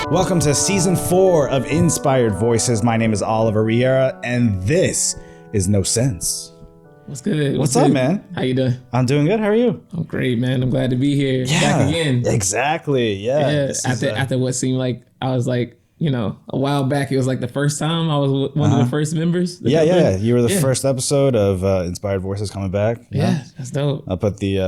Welcome to season 4 of Inspired Voices. My name is Oliver Riera, and this is No Sense. What's good? What's up, man? How you doing? I'm doing good. How are you? I'm great, man. I'm glad to be here. Yeah, Back again. Exactly. Yeah. After what seemed like I was like, a while back, it was like the first time I was one of the first members. Yeah. You were the first episode of Inspired Voices coming back. Yeah, that's dope. I'll put the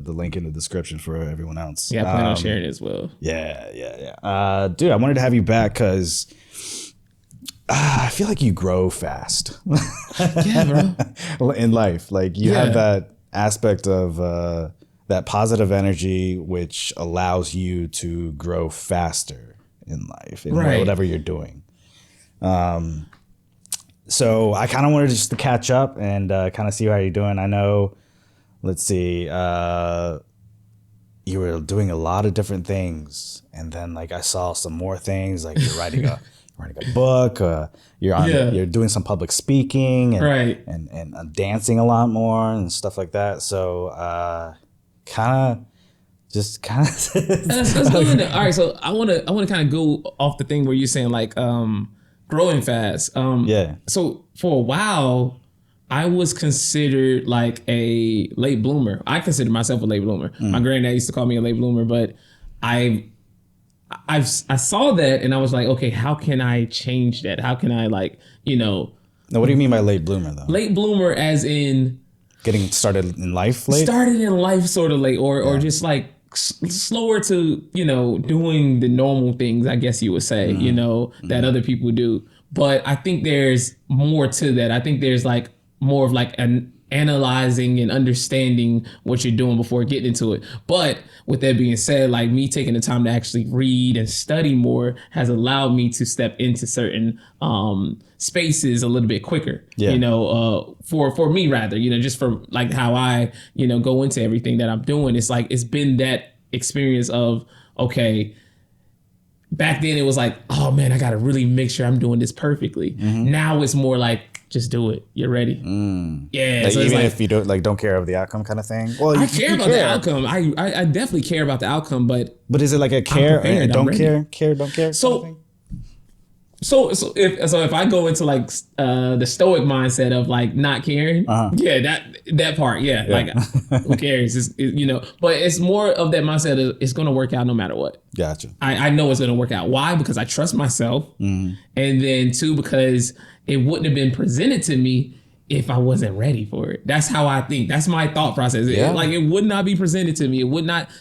link in the description for everyone else. Yeah, I plan on sharing it as well. Yeah. Dude, I wanted to have you back because I feel like you grow fast. Yeah, bro. In life, like you have that aspect of that positive energy, which allows you to grow faster in life, in whatever you're doing. So I kind of wanted just to catch up and kind of see how you're doing. I know, let's see, you were doing a lot of different things, and then like I saw some more things, like you're writing a book, you're doing some public speaking, and and dancing a lot more and stuff like that. So kind of. Let's go into. All right, so I want to kind of go off the thing where you're saying like growing fast. So for a while, I was considered like a late bloomer. I consider myself a late bloomer. My granddad used to call me a late bloomer, but I saw that and I was like, okay, how can I change that? How can I Now, what do you mean by late bloomer though? Late bloomer as in getting started in life late? Started in life sort of late or just like slower to, doing the normal things, I guess you would say, that other people do. But I think there's more to that. I think there's like more of like an analyzing and understanding what you're doing before getting into it. But with that being said, like me taking the time to actually read and study more has allowed me to step into certain spaces a little bit quicker, for me rather, just from like how I, go into everything that I'm doing. It's like, it's been that experience of, okay, back then it was like, oh man, I got to really make sure I'm doing this perfectly. Now it's more like, just do it. You're ready. Yeah. Like, so even if you don't care of the outcome kind of thing. Well, I care about the outcome. I definitely care about the outcome, but is it like a care and don't care, don't care? So if I go into like the stoic mindset of like not caring, that part, like who cares? But it's more of that mindset of it's gonna work out no matter what. Gotcha. I know it's gonna work out. Why? Because I trust myself, and then 2, because it wouldn't have been presented to me if I wasn't ready for it. That's how I think. That's my thought process. It would not be presented to me.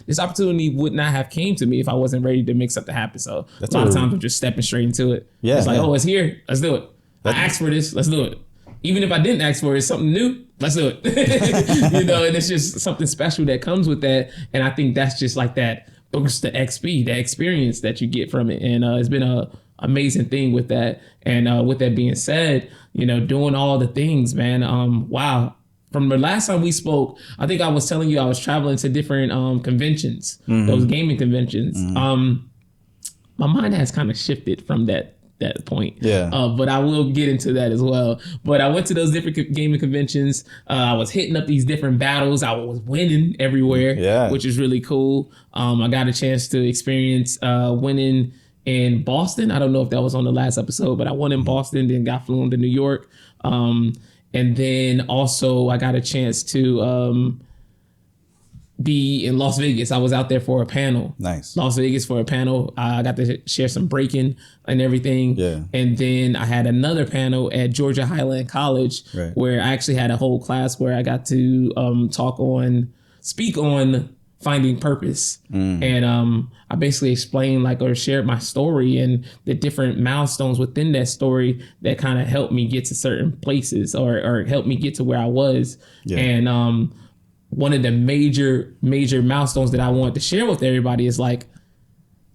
This opportunity would not have came to me if I wasn't ready to make something happen. So a lot of times I'm just stepping straight into it. Yeah, it's like, oh, it's here. Let's do it. I asked for this. Let's do it. Even if I didn't ask for it, it's something new. Let's do it. And it's just something special that comes with that. And I think that's just like that boost the XP, that experience that you get from it. And it's been a amazing thing with that. And with that being said, doing all the things, man. Wow. From the last time we spoke, I think I was telling you I was traveling to different conventions, those gaming conventions. My mind has kind of shifted from that point. But I will get into that as well. But I went to those different gaming conventions. I was hitting up these different battles. I was winning everywhere, which is really cool. I got a chance to experience winning in Boston. I don't know if that was on the last episode, but I won in Boston, then got flown to New York. And then also I got a chance to be in Las Vegas. I was out there for a panel. Nice. Las Vegas for a panel. I got to share some breaking and everything. Yeah. And then I had another panel at Georgia Highland College where I actually had a whole class where I got to speak on finding purpose. And I basically explained or shared my story and the different milestones within that story that kind of helped me get to certain places or helped me get to where I was. And one of the major milestones that I wanted to share with everybody is like,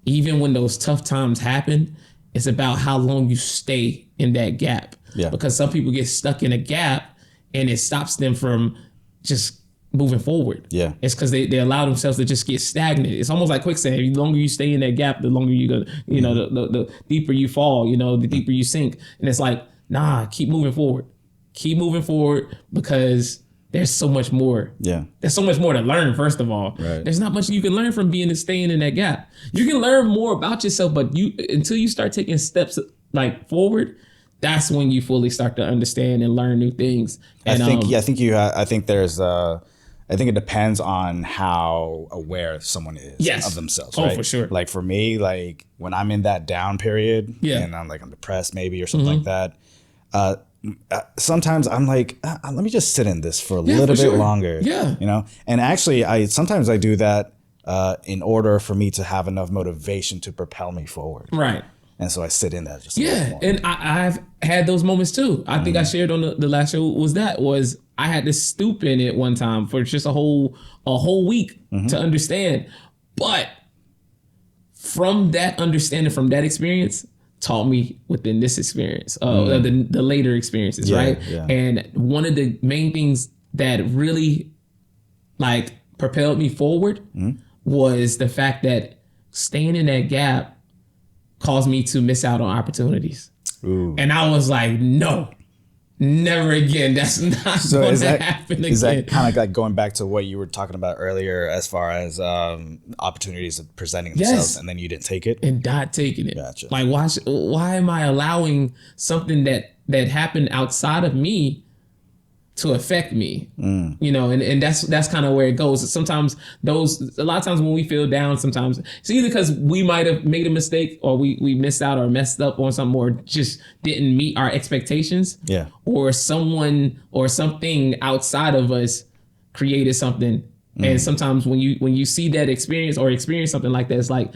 even when those tough times happen, it's about how long you stay in that gap. Because some people get stuck in a gap and it stops them from just moving forward. It's because they allow themselves to just get stagnant. It's almost like quicksand. The longer you stay in that gap, the longer you go, the deeper you fall, the deeper you sink. And it's like, nah, keep moving forward. Keep moving forward because there's so much more. Yeah. There's so much more to learn, first of all. Right. There's not much you can learn from staying in that gap. You can learn more about yourself, but until you start taking steps like forward, that's when you fully start to understand and learn new things. And I think it depends on how aware someone is of themselves. Right? For sure. Like for me, like when I'm in that down period and I'm depressed maybe or something like that, sometimes I'm like, let me just sit in this for a little bit longer. Yeah. You know? And actually sometimes I do that in order for me to have enough motivation to propel me forward. Right. And so I sit in that just a little more. And I've had those moments too. I think I shared on the last show was I had to stoop in it one time for just a whole week to understand. But from that understanding, from that experience, taught me within this experience, the later experiences, right? Yeah. And one of the main things that really like propelled me forward was the fact that staying in that gap caused me to miss out on opportunities. Ooh. And I was like, no, never again. That's not going to happen again. Is that kind of like going back to what you were talking about earlier as far as opportunities presenting themselves and then you didn't take it? And not taking it. Gotcha. Like, why am I allowing something that happened outside of me to affect me? You know, and that's kind of where it goes. Sometimes a lot of times when we feel down, sometimes it's either because we might have made a mistake or we missed out or messed up on something or just didn't meet our expectations. Yeah. Or someone or something outside of us created something. And sometimes when you see that experience something like that, it's like,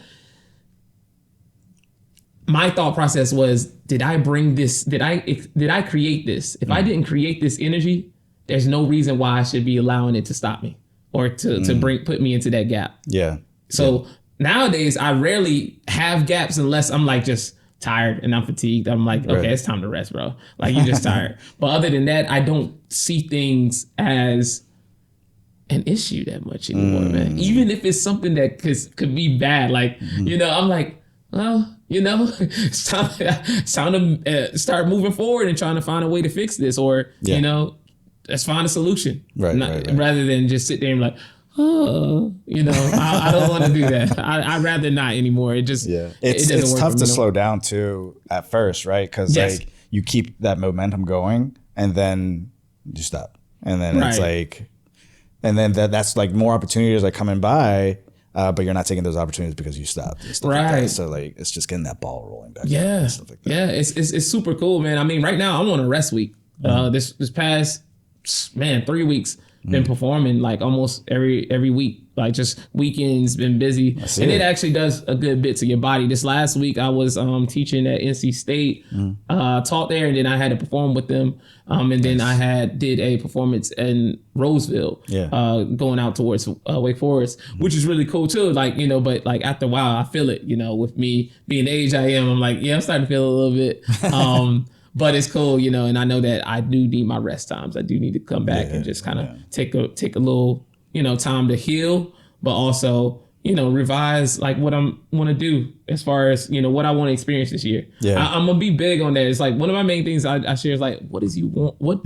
my thought process was, did I bring this? Did I create this? If I didn't create this energy, there's no reason why I should be allowing it to stop me or to put me into that gap. Yeah. So nowadays I rarely have gaps unless I'm like just tired and I'm fatigued. I'm like, okay, it's time to rest, bro. Like you're just tired. But other than that, I don't see things as an issue that much anymore, man. Even if it's something that could be bad, like you know, I'm like, well, you know, it's time to start moving forward and trying to find a way to fix this, or you know, let's find a solution. Right. Rather than just sit there and be like, oh, you know, I don't want to do that. I'd rather not anymore. It just it's tough to slow down too at first, right? Because like you keep that momentum going and then you stop, and then it's like, and then that's like more opportunities are coming by. But you're not taking those opportunities because you stopped. Right. Like so like it's just getting that ball rolling back. Yeah. And stuff like that. Yeah. It's super cool, man. I mean, right now I'm on a rest week. This past 3 weeks been performing like almost every week. Like just weekends, been busy. And it actually does a good bit to your body. This last week I was teaching at NC State, taught there, and then I had to perform with them. And then I did a performance in Roseville, going out towards Wake Forest, which is really cool too. Like, you know, but like after a while I feel it, you know, with me being the age I am, I'm like, I'm starting to feel a little bit. But it's cool, you know, and I know that I do need my rest times. I do need to come back and just kind of take a little, you know, time to heal, but also, you know, revise like what I want to do as far as, you know, what I want to experience this year. Yeah. I'm gonna be big on that. It's like one of my main things I share is like, what do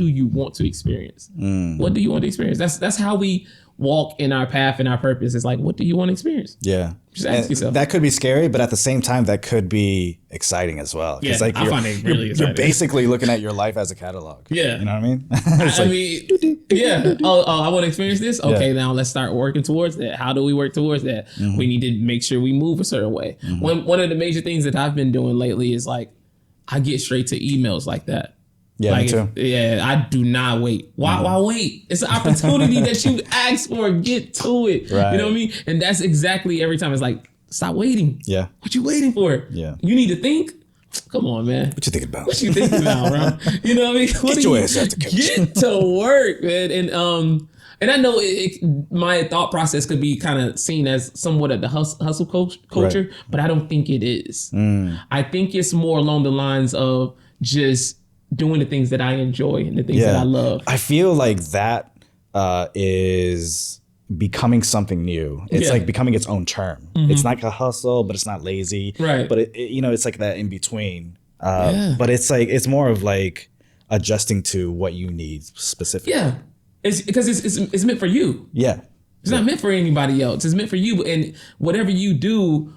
you want to experience? What do you want to experience? That's how we walk in our path and our purpose. It's like, what do you want to experience? Yeah. Just ask yourself. That could be scary, but at the same time, that could be exciting as well. Yeah, like I find it really exciting. You're basically looking at your life as a catalog. Yeah. You know what I mean? I mean, yeah. Oh, I want to experience this? Okay, now let's start working towards that. How do we work towards that? We need to make sure we move a certain way. One of the major things that I've been doing lately is like, I get straight to emails like that. Yeah, like me too. I do not wait. Why wait? It's an opportunity that you ask for. Get to it. Right. You know what I mean? And that's exactly every time. It's like, stop waiting. Yeah. What you waiting for? Yeah. You need to think. Come on, man. What you thinking about? What you thinking about, bro? You know what I mean? Get your ass out the couch. Get to work, man. And I know my thought process could be kind of seen as somewhat of the hustle culture, but I don't think it is. I think it's more along the lines of just doing the things that I enjoy and the things that I love. I feel like that is becoming something new. It's like becoming its own term. It's not a hustle, but it's not lazy. Right. But it you know, it's like that in between. But it's like, it's more of like adjusting to what you need specifically. Yeah. It's because it's meant for you. Yeah. It's not meant for anybody else. It's meant for you. And whatever you do,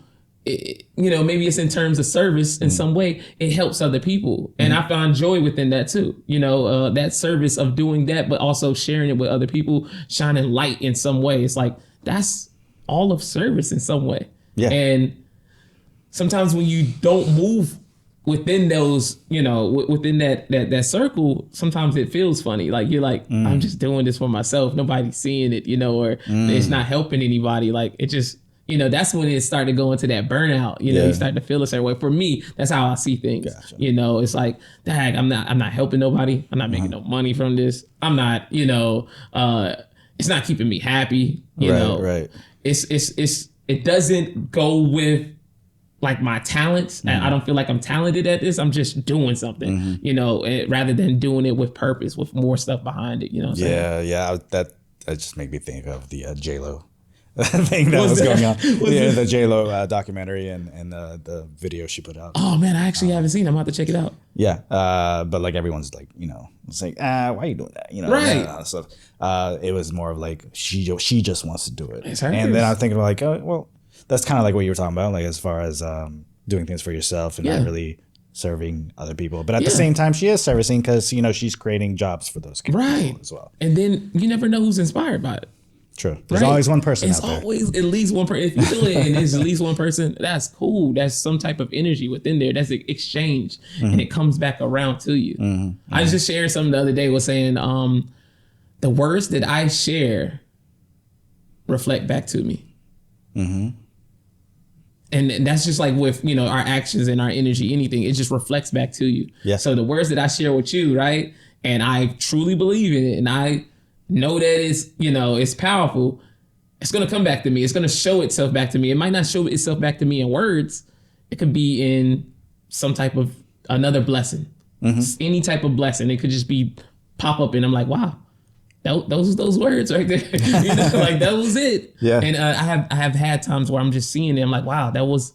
maybe it's in terms of service in some way, it helps other people. And I find joy within that too. That service of doing that, but also sharing it with other people, shining light in some way. It's like, that's all of service in some way. Yeah. And sometimes when you don't move within those, within that circle, sometimes it feels funny. Like you're like, I'm just doing this for myself. Nobody's seeing it, or it's not helping anybody. Like it just, that's when it started to go into that burnout. You start to feel a certain way. For me, that's how I see things. Gotcha. It's like, dang, I'm not helping nobody. I'm not making no money from this. I'm not, it's not keeping me happy. Right. It doesn't go with like my talents. I don't feel like I'm talented at this. I'm just doing something, rather than doing it with purpose, with more stuff behind it. Yeah. That just made me think of the J-Lo thing that was going on. The J-Lo documentary and the video she put out. Oh man, I actually haven't seen it. I'm about to check it out. Yeah. But like everyone's like, it's like, why are you doing that? Right. So it was more of like, she just wants to do it. It's hers. And then I'm thinking like, oh, well, that's kind of like what you were talking about, like as far as doing things for yourself and not really serving other people. But at the same time, she is servicing because, she's creating jobs for those people as well. And then you never know who's inspired by it. True. There's always one person out there. It's always at least one person. If you do it and there's at least one person, that's cool. That's some type of energy within there. That's an exchange. And it comes back around to you. I was just sharing something the other day, was saying the words that I share reflect back to me. And that's just like with, our actions and our energy, anything, it just reflects back to you. Yeah. So the words that I share with you, right? And I truly believe in it. And I know that it's powerful. It's going to come back to me. It's going to show itself back to me. It might not show itself back to me in words. It could be in some type of another blessing, any type of blessing. It could just be pop up and I'm like, wow, those words right there. Like that was it. Yeah. And I have had times where I'm just seeing it. I'm like, wow, that was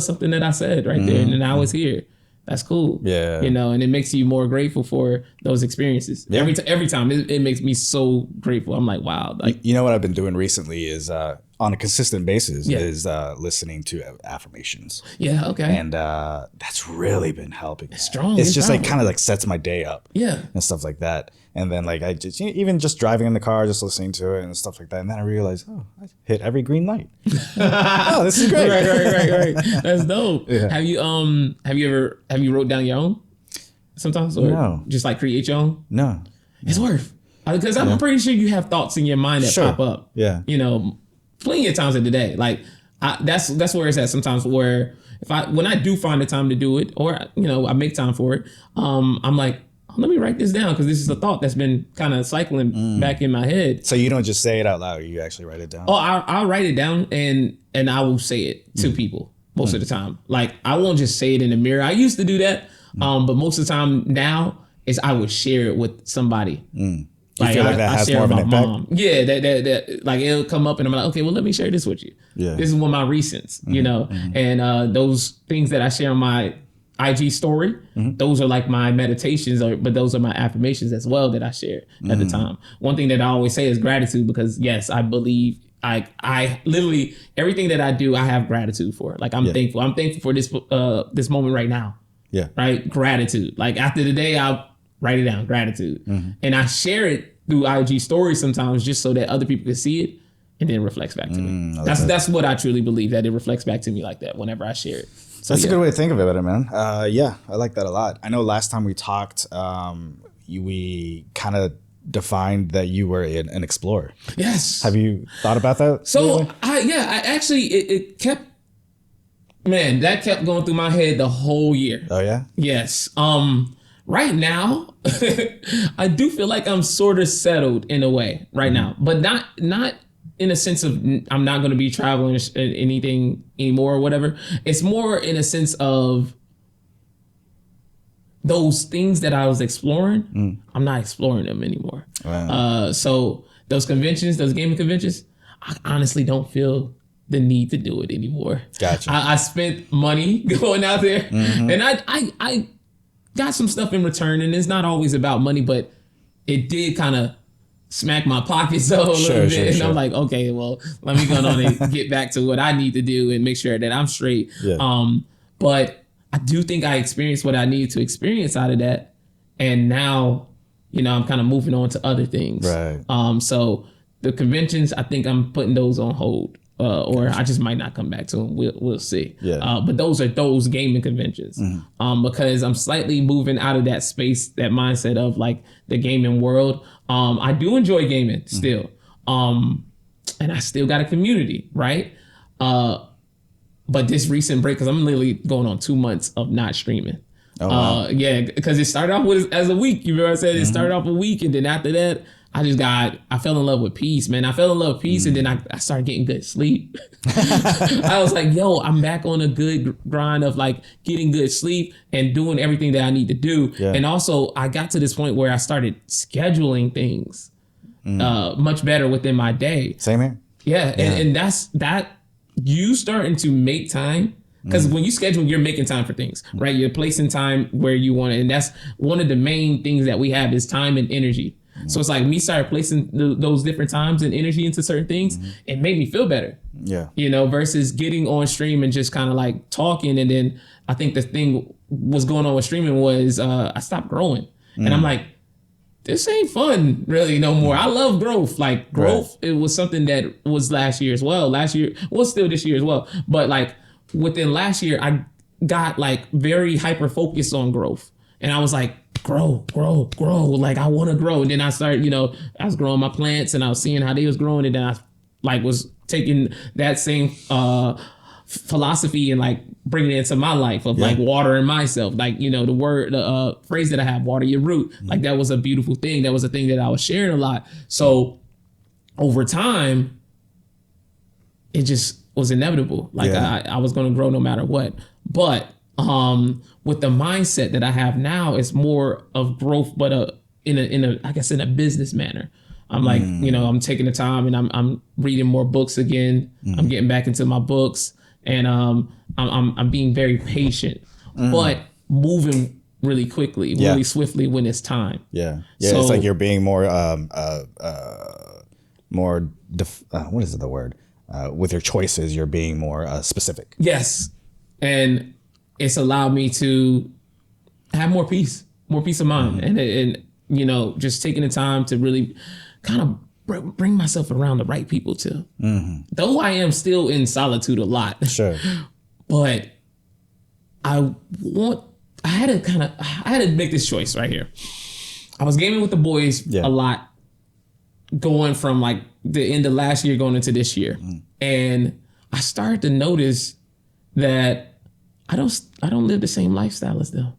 something that I said right there. And then I was here. That's cool. Yeah. And it makes you more grateful for those experiences. Yeah. Every time it makes me so grateful. I'm like, wow. Like, what I've been doing recently is on a consistent basis is listening to affirmations. Yeah. Okay. And that's really been helping. It's strong. It's just like kind of like sets my day up. Yeah. And stuff like that. And then like I just even just driving in the car, just listening to it and stuff like that. And then I realized, I hit every green light. Oh, this is great. Right. That's dope. Yeah. Have you wrote down your own sometimes, or no, just like create your own? No. It's worth, because I'm pretty sure you have thoughts in your mind that pop up. Yeah. Plenty of times in the day. Like that's where it's at sometimes, where when I do find the time to do it, or I make time for it, I'm like, let me write this down, because this is a thought that's been kind of cycling back in my head. So you don't just say it out loud, you actually write it down? Oh, I'll write it down and I will say it to people most of the time. Like I won't just say it in the mirror. I used to do that, but most of the time now is I would share it with somebody. You feel like that has more of an impact? Mom. Yeah, that like it'll come up and I'm like, okay, well, let me share this with you. Yeah. This is one of my recents, and those things that I share on my IG story, those are like my meditations, but those are my affirmations as well that I share at the time. One thing that I always say is gratitude, because yes, I believe I literally everything that I do, I have gratitude for. Like I'm thankful. I'm thankful for this moment right now. Yeah. Right. Gratitude. Like after the day, I'll write it down. Gratitude. And I share it through IG stories sometimes just so that other people can see it and then it reflects back to me. That's what I truly believe, that it reflects back to me like that whenever I share it. So, that's a good way to think of it, man. Yeah, I like that a lot. I know last time we talked, we kind of defined that you were an explorer. Yes. Have you thought about that? So, really? I actually, it kept, man, that kept going through my head the whole year. Oh, yeah? Yes. Right now, I do feel like I'm sort of settled in a way right now, but not in a sense of I'm not going to be traveling anything anymore or whatever. It's more in a sense of those things that I was exploring. I'm not exploring them anymore. Wow. So those conventions, those gaming conventions, I honestly don't feel the need to do it anymore. Gotcha. I spent money going out there, and I got some stuff in return, and it's not always about money, but it did kind of smack my pockets a little bit. And I'm like, okay, well, let me go on and get back to what I need to do and make sure that I'm straight. Yeah. But I do think I experienced what I needed to experience out of that. And now, you know, I'm kind of moving on to other things. Right. So the conventions, I think I'm putting those on hold. Or I just might not come back to them. We'll see. Yeah. But those are those gaming conventions. Because I'm slightly moving out of that space, that mindset of like the gaming world. I do enjoy gaming still. And I still got a community, right? But this recent break, because I'm literally going on 2 months of not streaming. Oh, wow. Yeah, because it started off with as a week. You know what I said? It started off a week, and then after that, I fell in love with peace, man. I fell in love with peace, and then I started getting good sleep. I was like, yo, I'm back on a good grind of like getting good sleep and doing everything that I need to do. Yeah. And also, I got to this point where I started scheduling things much better within my day. Same here. Yeah. And that's that. You starting to make time, because when you schedule, you're making time for things, right? You're placing time where you want it. And that's one of the main things that we have is time and energy. So it's like me started placing those different times and energy into certain things. It made me feel better. Yeah. You know, versus getting on stream and just kind of like talking. And then I think the thing was going on with streaming was I stopped growing. And I'm like, this ain't fun really no more. I love growth. Like growth, it was something that was last year as well. Last year was still this year as well. But like within last year, I got like very hyper focused on growth. And I was like, grow. Like I want to grow. And then I started, you know, I was growing my plants and I was seeing how they was growing. And then I like was taking that same philosophy and like bringing it into my life of like watering myself. Like, you know, the phrase that I have, water your root. Like that was a beautiful thing. That was a thing that I was sharing a lot. So over time, it just was inevitable. Like I was going to grow no matter what. But with the mindset that I have now, it's more of growth, but in a business manner. I'm like, you know, I'm taking the time and I'm reading more books again. I'm getting back into my books, and I'm being very patient, but moving really quickly, really swiftly when it's time. Yeah. So, it's like you're being more what is the word? With your choices, you're being more specific. Yes, and it's allowed me to have more peace of mind, and you know, just taking the time to really kind of bring myself around the right people too. Though I am still in solitude a lot. Sure. But I had to make this choice right here. I was gaming with the boys a lot, going from like the end of last year going into this year. And I started to notice that I don't live the same lifestyle as them.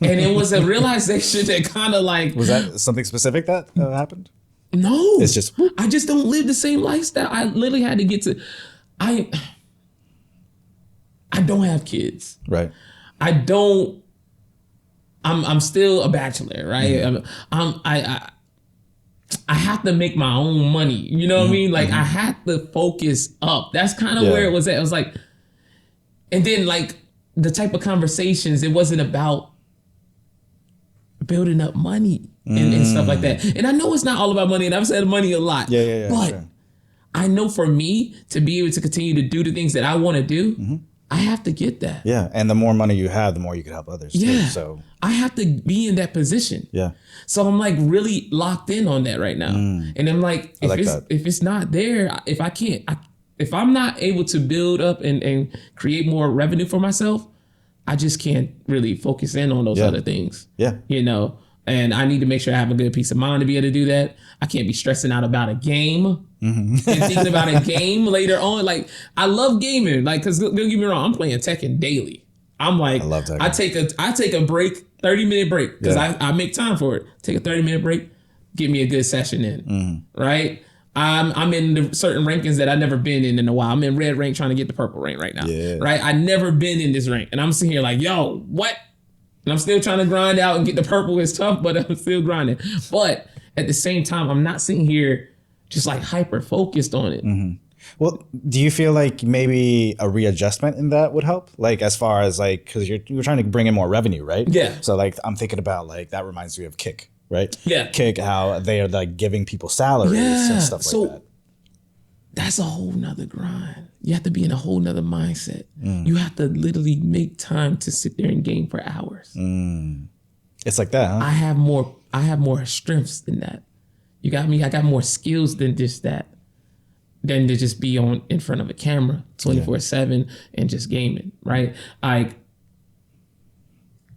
And it was a realization that kind of like... Was that something specific that happened? No. It's just... I just don't live the same lifestyle. I literally had to get to... I don't have kids. Right. I'm still a bachelor, right? I have to make my own money. You know what I mean? Like I had to focus up. That's kind of where it was at. It was like... And then like the type of conversations, it wasn't about building up money and stuff like that. And I know it's not all about money, and I've said money a lot. But sure. I know for me to be able to continue to do the things that I want to do, I have to get that. Yeah. And the more money you have, the more you can help others too. So I have to be in that position. Yeah. So I'm like really locked in on that right now. And I'm like, if it's not there, if I'm not able to build up and create more revenue for myself, I just can't really focus in on those other things. Yeah. You know, and I need to make sure I have a good peace of mind to be able to do that. I can't be stressing out about a game and thinking about a game later on. Like, I love gaming. Like, cause don't get me wrong, I'm playing Tekken daily. I'm like, I love Tekken. I take a break, 30-minute break, because I make time for it. Take a 30-minute break, get me a good session in, right? I'm in certain rankings that I've never been in a while. I'm in red rank trying to get the purple rank right now. Yeah. Right? I've never been in this rank. And I'm sitting here like, yo, what? And I'm still trying to grind out and get the purple. It's tough, but I'm still grinding. But at the same time, I'm not sitting here just like hyper focused on it. Well, do you feel like maybe a readjustment in that would help? Like as far as like, because you're trying to bring in more revenue, right? Yeah. So like I'm thinking about like, that reminds me of Kick. right? Yeah. Kick, how they are like giving people salaries and stuff like that. That's a whole nother grind. You have to be in a whole nother mindset. You have to literally make time to sit there and game for hours. It's like that, huh? I have more strengths than that. You got me? I got more skills than just that. Than to just be in front of a camera 24/7 and just gaming, right? Like,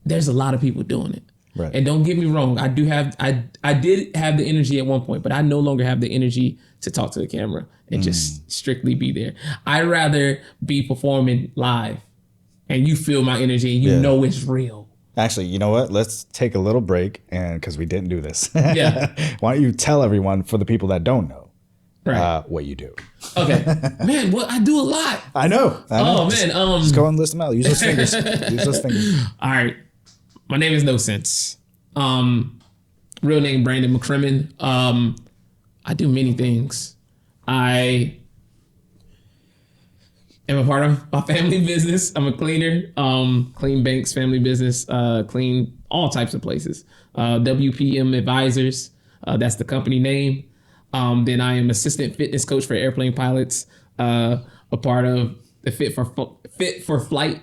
there's a lot of people doing it. Right. And don't get me wrong, I did have the energy at one point, but I no longer have the energy to talk to the camera and just strictly be there. I'd rather be performing live and you feel my energy and you know it's real. Actually, you know what? Let's take a little break, and because we didn't do this. Yeah. Why don't you tell everyone, for the people that don't know, what you do? Okay. Man, I do a lot. I know. Oh, man. Just go and list them out. Use those fingers. All right. My name is No Sense. Real name Brandon McCrimmon. I do many things. I am a part of my family business. I'm a cleaner. Clean banks, family business, clean all types of places. WPM Advisors. That's the company name. Then I am assistant fitness coach for airplane pilots. A part of the Fit for Flight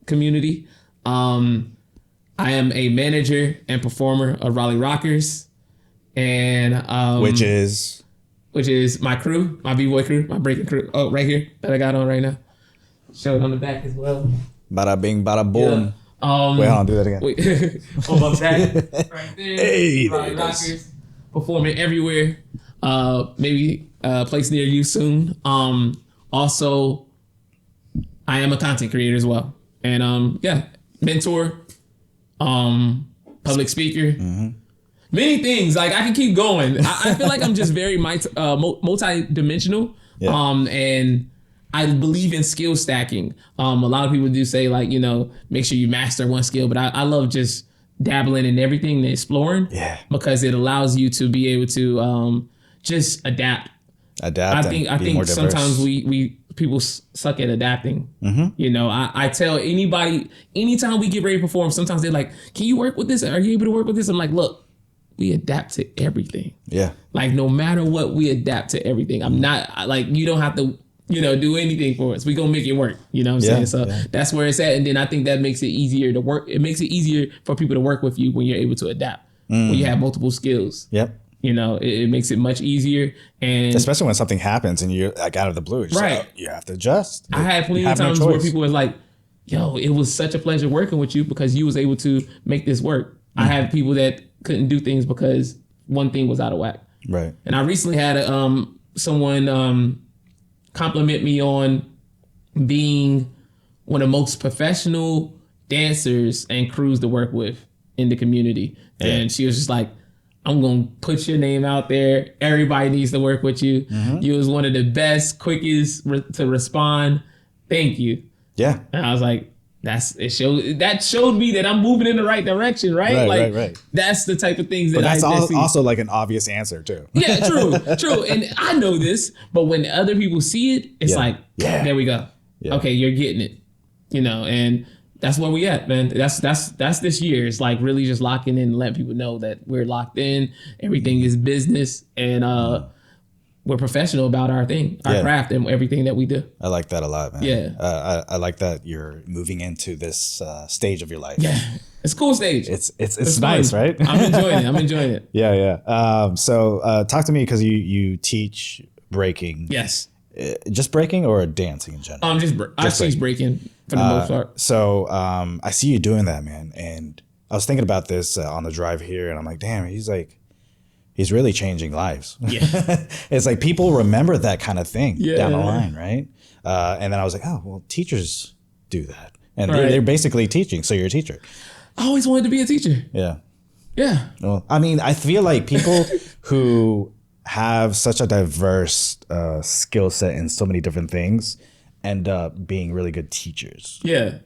community. I am a manager and performer of Raleigh Rockers, and which is my crew, my b-boy crew, my breaking crew. Oh, right here that I got on right now. Show it on the back as well. Bada bing, bada boom. Yeah. Wait, hold on, do that again. Wait. On my back, right there. Hey, Raleigh Rockers, performing everywhere. Maybe a place near you soon. Also, I am a content creator as well, and mentor. Public speaker, many things. Like, I can keep going. I feel like I'm just very multi-dimensional. Yeah. And I believe in skill stacking. A lot of people do say, like, make sure you master one skill, but I love just dabbling in everything and exploring. Yeah. Because it allows you to be able to just adapt. I think sometimes people suck at adapting. I tell anybody, anytime we get ready to perform, sometimes they're like, can you work with this? Are you able to work with this? I'm like, look, we adapt to everything. Yeah. Like, no matter what, we adapt to everything. I'm not like, you don't have to, do anything for us. We gonna make it work. You know what I'm saying? So that's where it's at. And then I think that makes it easier to work. It makes it easier for people to work with you when you're able to adapt, when you have multiple skills. Yep. It makes it much easier, and especially when something happens and you're like out of the blue, right? Like, you have to adjust. I had plenty of times where people were like, "Yo, it was such a pleasure working with you because you was able to make this work." I had people that couldn't do things because one thing was out of whack. Right. And I recently had someone compliment me on being one of the most professional dancers and crews to work with in the community, and she was just like, I'm going to put your name out there. Everybody needs to work with you. You was one of the best, quickest to respond. Thank you. Yeah. And I was like, that showed me that I'm moving in the right direction, right? Right. That's the type of things that that's also like an obvious answer too. Yeah, true. And I know this, but when other people see it, it's like, there we go. Yeah. Okay, you're getting it. And that's where we at, man. That's this year. It's like really just locking in and letting people know that we're locked in. Everything is business, and we're professional about our thing, our craft, and everything that we do. I like that a lot, man. Yeah. I like that you're moving into this stage of your life. Yeah. It's a cool stage. It's nice, fun. Right? I'm enjoying it. Yeah. So talk to me, because you teach breaking. Yes. Just breaking or dancing in general? I teach breaking for the most part. So I see you doing that, man. And I was thinking about this on the drive here, and I'm like, damn, he's really changing lives. Yeah. It's like people remember that kind of thing down the line, right? And then I was like, oh, well, teachers do that. And they're basically teaching, so you're a teacher. I always wanted to be a teacher. Yeah. Yeah. Well, I mean, I feel like people who have such a diverse skill set in so many different things end up being really good teachers. Yeah.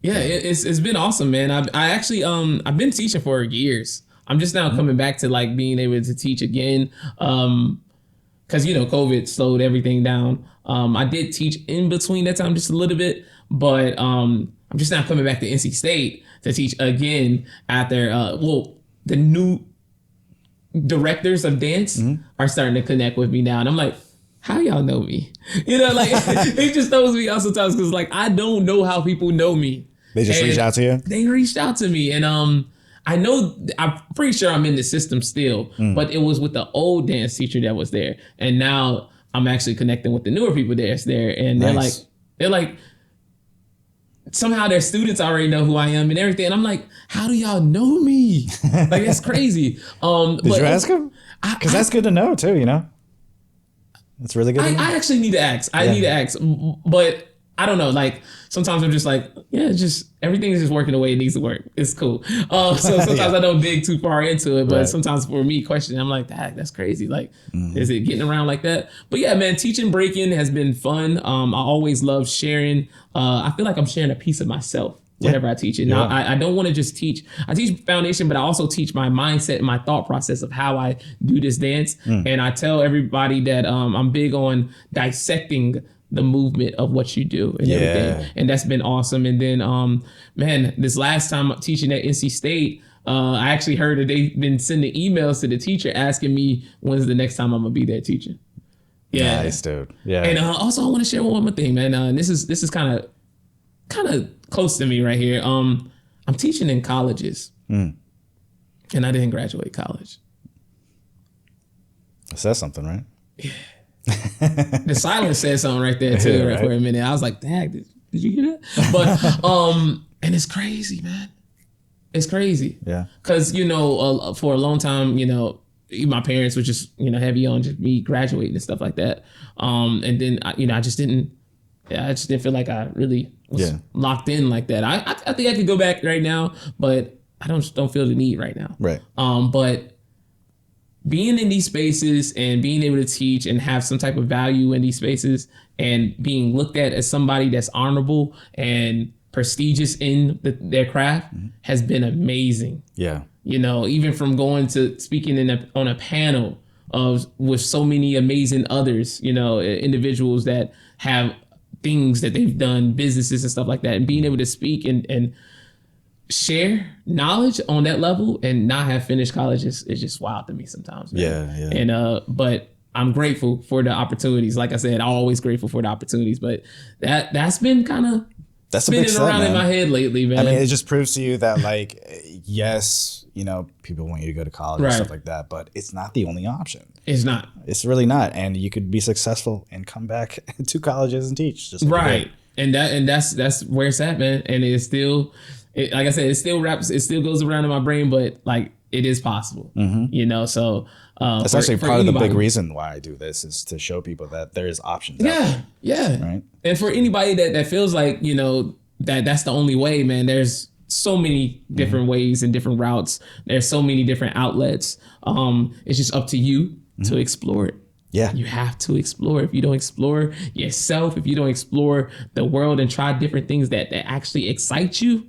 It's been awesome, man. I actually I've been teaching for years. I'm just now coming back to like being able to teach again, because COVID slowed everything down. I did teach in between that time just a little bit, but I'm just now coming back to NC State to teach again after the new directors of dance are starting to connect with me now. And I'm like, how y'all know me? You know, like it just throws me out sometimes because like I don't know how people know me. They just reached out to you? They reached out to me. And I know, I'm pretty sure I'm in the system still, but it was with the old dance teacher that was there. And now I'm actually connecting with the newer people that's there. And they're like, somehow their students already know who I am and everything. And I'm like, how do y'all know me? Like, that's crazy. Did you ask them? Because that's good to know too, you know? That's really good. I actually need to ask. I need to ask, but I don't know. Like sometimes I'm just like, just everything is just working the way it needs to work. It's cool. So sometimes I don't dig too far into it, but sometimes for me questioning, I'm like, that's crazy. Like, is it getting around like that? But yeah, man, teaching breaking has been fun. I always love sharing. I feel like I'm sharing a piece of myself whenever I teach it. Now, I don't want to just teach. I teach foundation, but I also teach my mindset and my thought process of how I do this dance. And I tell everybody that I'm big on dissecting the movement of what you do and everything. And that's been awesome. And then, man, this last time teaching at NC State, I actually heard that they've been sending emails to the teacher asking me when's the next time I'm gonna be there teaching. Yeah, nice, dude. Yeah. And also I want to share one more thing, man. This is kind of close to me right here. I'm teaching in colleges, and I didn't graduate college. That says something, right? Yeah. The silence said something right there too, right? For a minute. I was like, dang, did you hear that? But and it's crazy, man. It's crazy. Yeah. Cause you know, for a long time, you know, my parents were just, you know, heavy on just me graduating and stuff like that. And then I just didn't feel like I really was locked in like that. I think I could go back right now, but I don't feel the need right now. Right. But being in these spaces and being able to teach and have some type of value in these spaces and being looked at as somebody that's honorable and prestigious in their craft has been amazing. Yeah. You know, even from going to speaking on a panel with so many amazing others, you know, individuals that have things that they've done, businesses and stuff like that, and being able to speak and share knowledge on that level and not have finished college is just wild to me sometimes, man. Yeah. And but I'm grateful for the opportunities. Like I said, I'm always grateful for the opportunities, but that's been kind of spinning around in my head lately, man. I mean, it just proves to you that, like, yes, you know, people want you to go to college and stuff like that, but it's not the only option. It's not. It's really not. And you could be successful and come back to colleges and teach. Just right. And that's where it's at, man. And it's still, like I said, it still goes around in my brain, but like it is possible, you know? So that's actually part of the big reason why I do this is to show people that there is options. Yeah. Right. And for anybody that feels like, you know, that's the only way, man, there's so many different ways and different routes. There's so many different outlets. It's just up to you to explore it. Yeah. You have to explore. If you don't explore yourself, if you don't explore the world and try different things that actually excite you,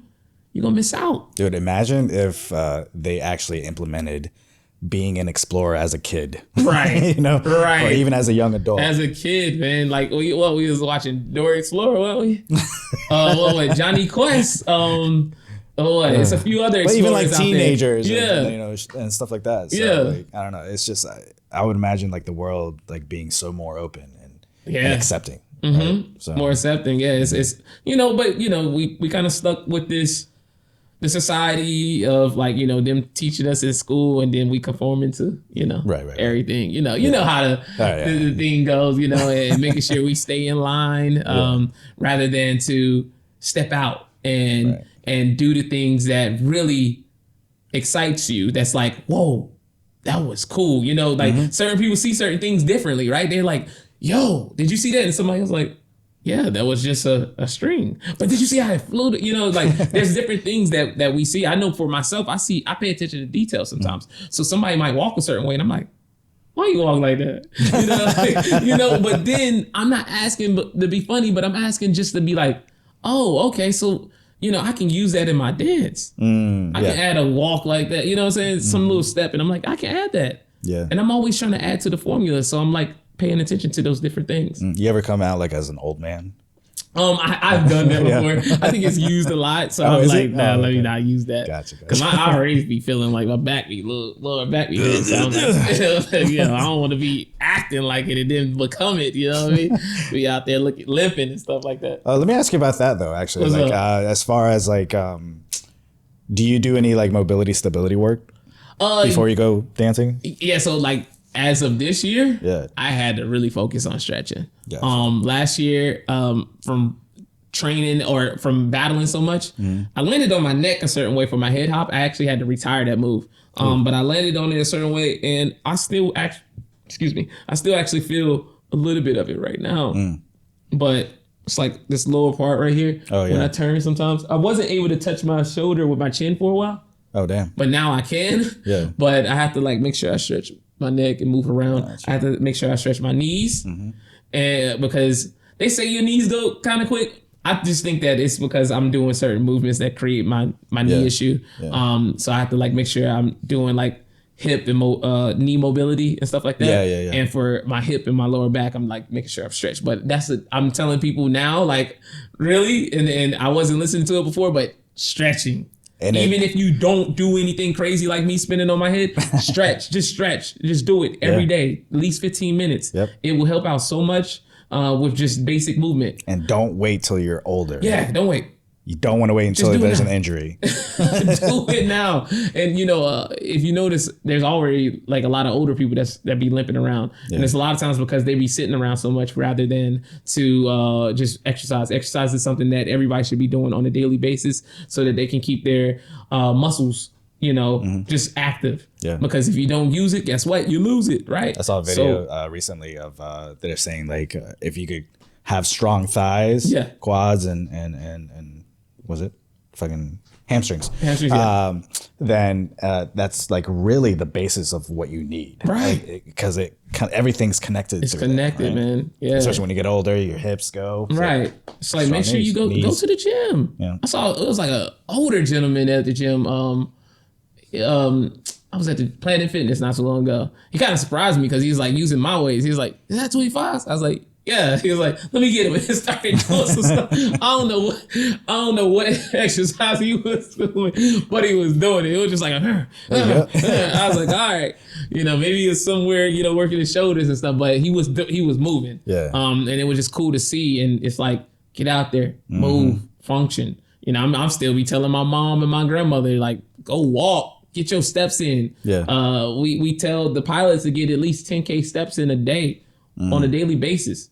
you're going to miss out. Dude, imagine if they actually implemented being an explorer as a kid. Right. You know? Right. Or even as a young adult. As a kid, man. Like, we was watching Dora Explorer, weren't we? Johnny Quest. It's a few other explorers even like teenagers. And, you know, and stuff like that. So, like, I don't know. It's just, I would imagine like the world like being so more open and accepting. Right? So. More accepting. Yeah. It's you know, but you know, we kind of stuck with the society of like, you know, them teaching us in school and then we conforming to, you know, everything, you know how the thing goes, you know, and making sure we stay in line rather than to step out and do the things that really excites you. That's like, whoa, that was cool. You know, like certain people see certain things differently, right? They're like, yo, did you see that? And somebody was like, yeah, that was just a string. But did you see how it floated? You know, like there's different things that we see. I know for myself, I pay attention to details sometimes. So somebody might walk a certain way and I'm like, why you walk like that? You know, like, you know, but then I'm not asking to be funny, but I'm asking just to be like, oh, okay. So, you know, I can use that in my dance. I can add a walk like that. You know what I'm saying? Some little step. And I'm like, I can add that. Yeah. And I'm always trying to add to the formula. So I'm like, paying attention to those different things. You ever come out like as an old man? I've done that before. I think it's used a lot, so I'm like, let me not use that. Gotcha. Because I already be feeling like my back be lower back be hit. So I'm like, I don't want to be acting like it and then become it. You know what I mean? Be out there limping and stuff like that. Let me ask you about that though. Actually, What's like as far as like, do you do any like mobility stability work before you go dancing? Yeah. So like as of this year, I had to really focus on stretching. Gotcha. Last year, from training or from battling so much, I landed on my neck a certain way for my head hop. I actually had to retire that move. But I landed on it a certain way, and I still actually feel a little bit of it right now. But it's like this lower part right here. When I turn sometimes. I wasn't able to touch my shoulder with my chin for a while. Oh, damn. But now I can. Yeah. But I have to like make sure I stretch my neck and move around. Gotcha. I have to make sure I stretch my knees. And because they say your knees go kind of quick. I just think that it's because I'm doing certain movements that create my knee issue. Yeah. So I have to like make sure I'm doing like hip and knee mobility and stuff like that. Yeah. And for my hip and my lower back, I'm like making sure I'm stretched. But I'm telling people now, like really, and I wasn't listening to it before, but stretching. And even if you don't do anything crazy like me spinning on my head, stretch, just do it every day, at least 15 minutes. Yep. It will help out so much with just basic movement. And don't wait till you're older. Yeah, don't wait. You don't want to wait until there's an injury. Do it now. And if you notice, there's already like a lot of older people that be limping around. Yeah. And it's a lot of times because they be sitting around so much rather than to just exercise. Exercise is something that everybody should be doing on a daily basis so that they can keep their muscles, just active. Yeah. Because if you don't use it, guess what? You lose it, right? I saw a video recently of that they're saying like if you could have strong thighs, quads, and was it fucking hamstrings? Then that's like really the basis of what you need, right? Because everything's connected. It's connected, right? Man. Yeah. Especially when you get older, your hips go. Right. It's like make sure you go to the gym. Yeah. I saw it was like an older gentleman at the gym. I was at the Planet Fitness not so long ago. He kind of surprised me because he was like using my weights. He was like, "Is that 25?" I was like, yeah, he was like, "Let me get him," and started doing some stuff. I don't know what exercise he was doing, but he was doing it. It was just like I was like, all right, maybe he was somewhere, working his shoulders and stuff, but he was moving. Yeah. And it was just cool to see, and it's like get out there, move, function. I'm still be telling my mom and my grandmother like, go walk, get your steps in. Yeah. We tell the pilots to get at least 10K steps in a day on a daily basis.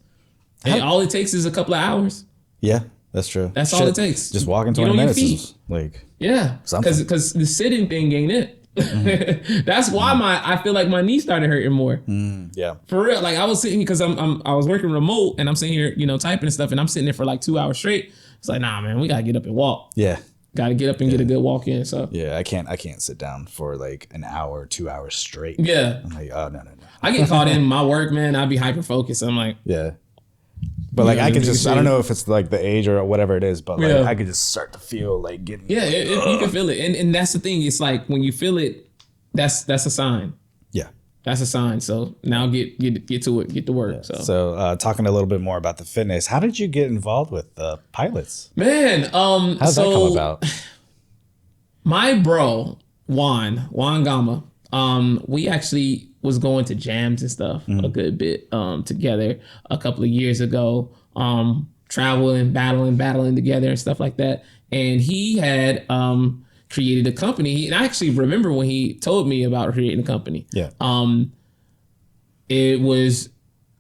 And all it takes is a couple of hours. Yeah, that's true. That's all it takes. Just walking 20 minutes is like because the sitting thing ain't it. That's why I feel like my knee started hurting more. Yeah, for real. Like I was sitting because I was working remote and I'm sitting here typing and stuff and I'm sitting there for like 2 hours straight. It's like, nah, man, we gotta get up and walk. Yeah. Got to get up and get a good walk in. So yeah, I can't sit down for like an hour, 2 hours straight. Yeah, I'm like, oh no. I get caught in my work, man. I'd be hyper focused. I'm like, yeah. But like I could just, I don't know if it's like the age or whatever it is, but like I could just start to feel like getting. Yeah, you can feel it, and that's the thing. It's like when you feel it, that's a sign. Yeah, that's a sign. So now get to it, get to work. Yeah. So talking a little bit more about the fitness, how did you get involved with pilots? Man, how does that come about? My bro Juan Gama, we actually was going to jams and stuff a good bit together a couple of years ago, traveling, battling together and stuff like that. And he had created a company. And I actually remember when he told me about creating a company. Yeah. It was,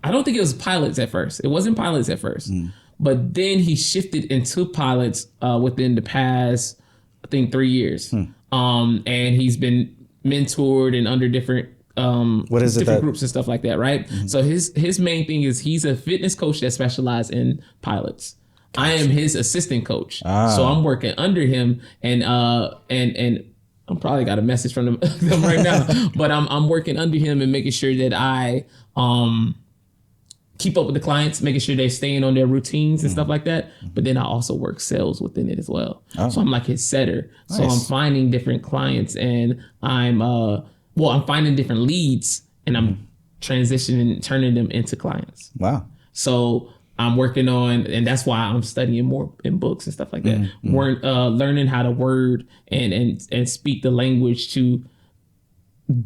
I don't think it was pilots at first. It wasn't pilots at first. But then he shifted into pilots within the past, I think 3 years. And he's been mentored and under different what is different groups and stuff like that, right? So his main thing is he's a fitness coach that specializes in pilots. Gotcha. I am his assistant coach, so I'm working under him, and I'm probably got a message from them right now, but I'm working under him and making sure that I keep up with the clients, making sure they're staying on their routines and stuff like that. But then I also work sales within it as well. So I'm like his setter. Nice. So I'm finding different clients, and I'm finding different leads, and I'm transitioning, turning them into clients. Wow. So I'm working on, and that's why I'm studying more in books and stuff like that. We're learning how to word and speak the language to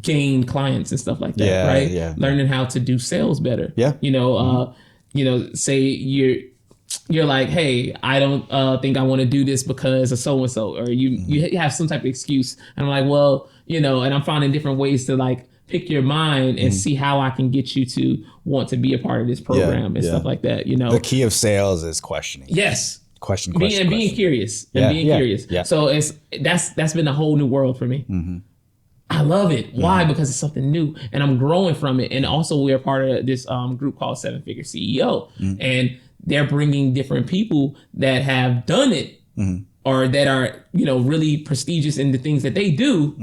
gain clients and stuff like that, right? Yeah. Learning how to do sales better. Yeah. Say you're like, hey, I don't think I want to do this because of so and so, or you have some type of excuse. And I'm like, well, and I'm finding different ways to like pick your mind and see how I can get you to want to be a part of this program and stuff like that. The key of sales is questioning. Yes. Question. Being curious and being curious. Yeah. So that's been a whole new world for me. I love it. Why? Because it's something new and I'm growing from it. And also we're part of this group called 7-Figure CEO, and they're bringing different people that have done it or that are, really prestigious in the things that they do,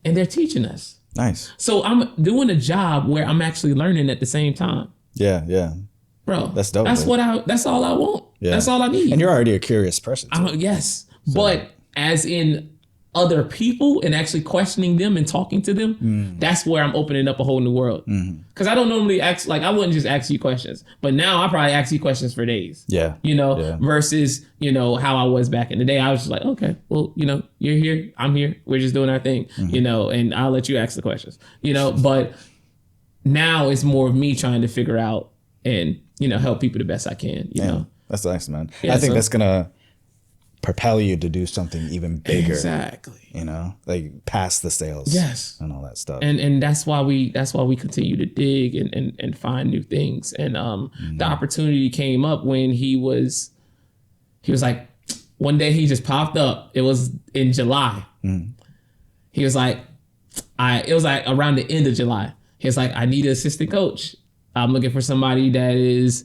and they're teaching us. Nice. So I'm doing a job where I'm actually learning at the same time. Yeah. Bro, that's dope. That's all I want. Yeah. That's all I need. And you're already a curious person. Yes. So. But as in other people and actually questioning them and talking to them, that's where I'm opening up a whole new world. Because I don't normally ask, like, I wouldn't just ask you questions, but now I probably ask you questions for days. Yeah. Versus, how I was back in the day. I was just like, okay, well, you're here, I'm here, we're just doing our thing, and I'll let you ask the questions, but now it's more of me trying to figure out and, help people the best I can, you know. That's nice, man. Yeah, I think that's going to propel you to do something even bigger. Exactly. Like past the sales. Yes. And all that stuff. And that's why we continue to dig and find new things. And the opportunity came up when he was like, one day he just popped up. It was in July. He was like, it was like around the end of July. He was like, I need an assistant coach. I'm looking for somebody that is,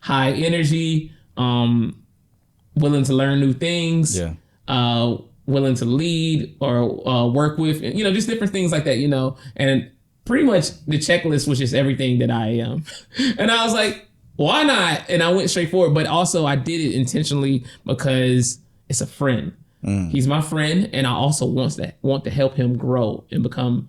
high energy, willing to learn new things, willing to lead or work with, just different things like that, and pretty much the checklist was just everything that I am. And I was like, why not? And I went straight forward, but also I did it intentionally because it's a friend. He's my friend. And I also want to help him grow and become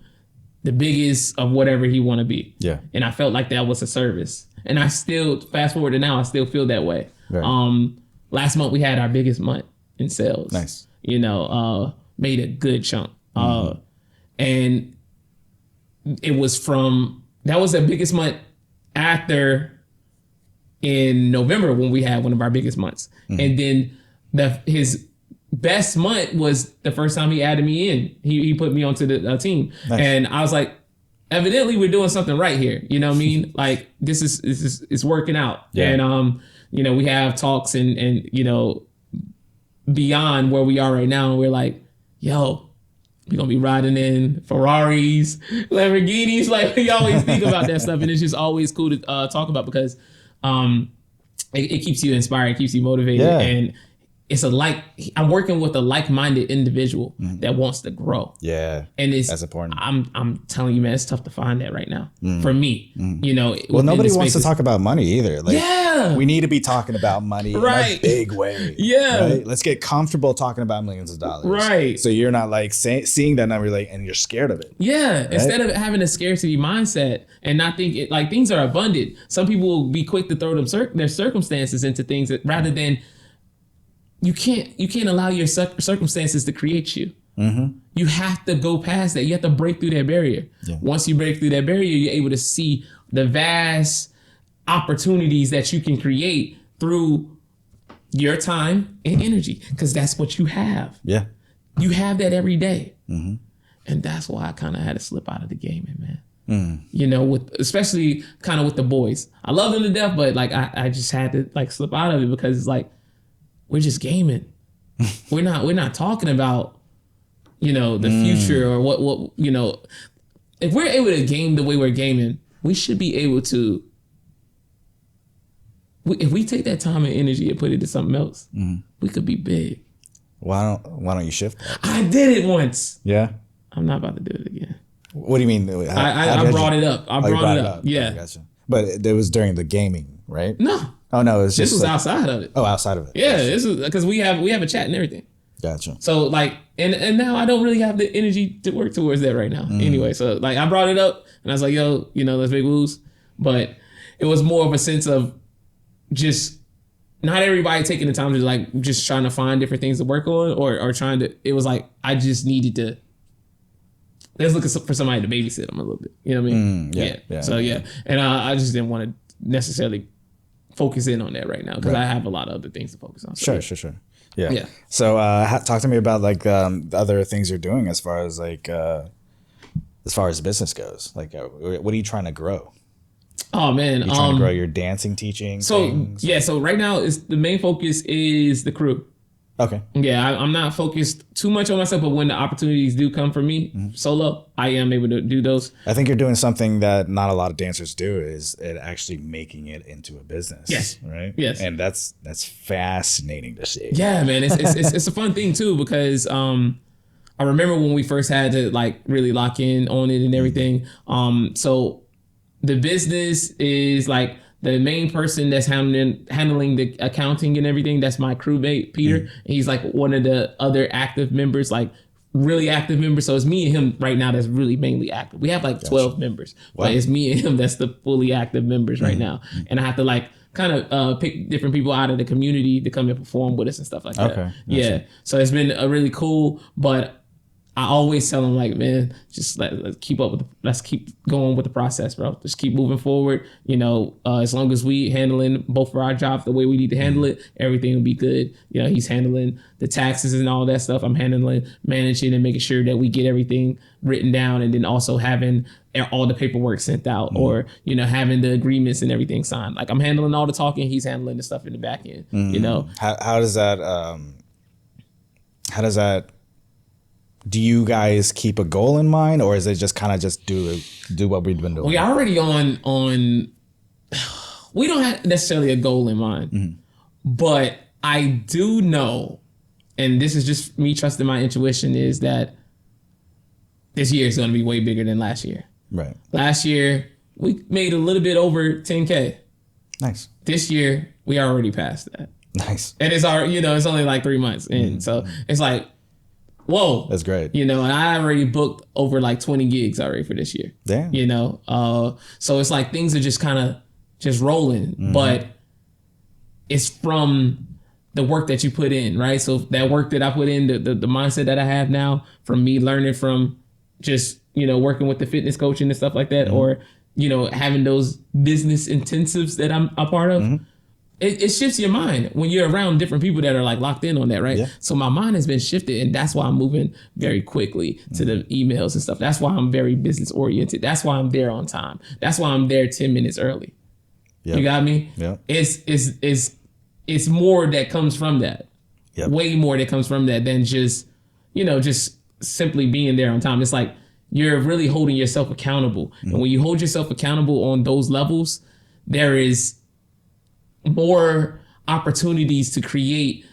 the biggest of whatever he want to be. Yeah. And I felt like that was a service. And I still, fast forward to now, I still feel that way. Right. Last month we had our biggest month in sales. Nice. Made a good chunk. And it was that was the biggest month after in November when we had one of our biggest months. And then his best month was the first time he added me in. He put me onto the team. Nice. And I was like, evidently we're doing something right here. You know what I mean? Like this is working out. Yeah. And we have talks and beyond where we are right now, and we're like, yo, we're gonna be riding in Ferraris, Lamborghinis. Like we always think about that stuff, and it's just always cool to talk about because it keeps you inspired, it keeps you motivated, and I'm working with a like-minded individual that wants to grow. Yeah, and that's important. I'm telling you, man, it's tough to find that right now for me. Well, nobody wants to talk about money either. Like, we need to be talking about money in a big way. Yeah, right? Let's get comfortable talking about millions of dollars. Right. So you're not like seeing that number and you're scared of it. Yeah. Right? Instead of having a scarcity mindset and not think it like things are abundant. Some people will be quick to throw their circumstances into things rather than. You can't allow your circumstances to create you. You have to go past that. You have to break through that barrier. Yeah. Once you break through that barrier, you're able to see the vast opportunities that you can create through your time and energy, because that's what you have. Yeah, you have that every day. And that's why I kind of had to slip out of the gaming, man. Especially kind of with the boys. I love them to death, but like I just had to like slip out of it because it's like, we're just gaming. We're not talking about, the future or what, if we're able to game the way we're gaming, we should be able to, if we take that time and energy and put it to something else, we could be big. Why don't you shift that? I did it once. Yeah. I'm not about to do it again. What do you mean? I brought it up. I brought it up. Yeah. Gotcha. But it was during the gaming, right? No. Oh no, it was this was outside of it. Oh, outside of it. Yeah, this is because we have a chat and everything. Gotcha. So like, and now I don't really have the energy to work towards that right now. Anyway, so like I brought it up and I was like, yo, let's make moves. But it was more of a sense of just not everybody taking the time to like just trying to find different things to work on or trying to. It was like I just needed to. Let's look for somebody to babysit them a little bit. You know what I mean? Yeah. So and I just didn't want to necessarily focus in on that right now because I have a lot of other things to focus on. So, Sure. Yeah. So talk to me about like the other things you're doing as far as business goes. Like, what are you trying to grow? Oh man, you trying to grow your dancing teaching? So things? So right now the main focus is the crew. Okay. Yeah, I'm not focused too much on myself, but when the opportunities do come for me solo, I am able to do those. I think you're doing something that not a lot of dancers do, is it actually making it into a business. Yes. Right. Yes. And that's fascinating to see. Yeah, man, it's a fun thing too because I remember when we first had to like really lock in on it and everything. So the business is like. The main person that's handling the accounting and everything, that's my crewmate, Peter. And he's like one of the other active members, like really active members. So it's me and him right now that's really mainly active. We have like 12 members, but it's me and him that's the fully active members right now. And I have to like kind of pick different people out of the community to come and perform with us and stuff like that. Okay. Yeah. So it's been a really cool, but I always tell them like, man, just let's keep going with the process, bro. Just keep moving forward. You know, as long as we handling both of our jobs the way we need to handle it, everything will be good. You know, he's handling the taxes and all that stuff. I'm handling managing and making sure that we get everything written down, and then also having all the paperwork sent out, or you know, having the agreements and everything signed. Like I'm handling all the talking, he's handling the stuff in the back end. You know, how does that? Do you guys keep a goal in mind, or is it just kind of just do what we've been doing? We already on. We don't have necessarily a goal in mind, but I do know, and this is just me trusting my intuition, is that this year is going to be way bigger than last year. Right. Last year we made a little bit over 10K. Nice. This year we already passed that. Nice. And it's already, you know, it's only like 3 months in, so it's like. Whoa. That's great. You know, and I already booked over like 20 gigs already for this year. Damn. You know, so it's like things are just kind of just rolling, but it's from the work that you put in, right? So that work that I put in, the mindset that I have now from me learning from just, you know, working with the fitness coaching and stuff like that, or, you know, having those business intensives that I'm a part of. It shifts your mind when you're around different people that are like locked in on that, right? Yeah. So my mind has been shifted, and that's why I'm moving very quickly to the emails and stuff. That's why I'm very business oriented. That's why I'm there on time. That's why I'm there 10 minutes early. Yep. You got me? Yeah. It's more that comes from that. Yep. Way more that comes from that than just, you know, just simply being there on time. It's like you're really holding yourself accountable. And when you hold yourself accountable on those levels, there is more opportunities to create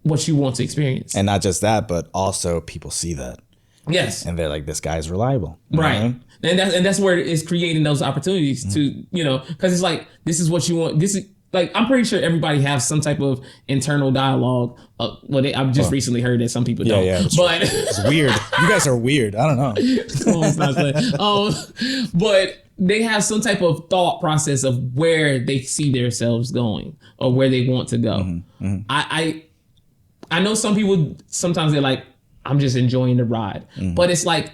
what you want to experience. And not just that, but also people see that. Yes. And they're like, this guy's reliable. Right. And that's where it's creating those opportunities to, you know, because it's like, this is what you want. This is like, I'm pretty sure everybody has some type of internal dialogue. I've just recently heard that some people don't. Yeah, but it's weird. You guys are weird. I don't know. But they have some type of thought process of where they see themselves going or where they want to go. I know some people, sometimes they're like, I'm just enjoying the ride. But it's like,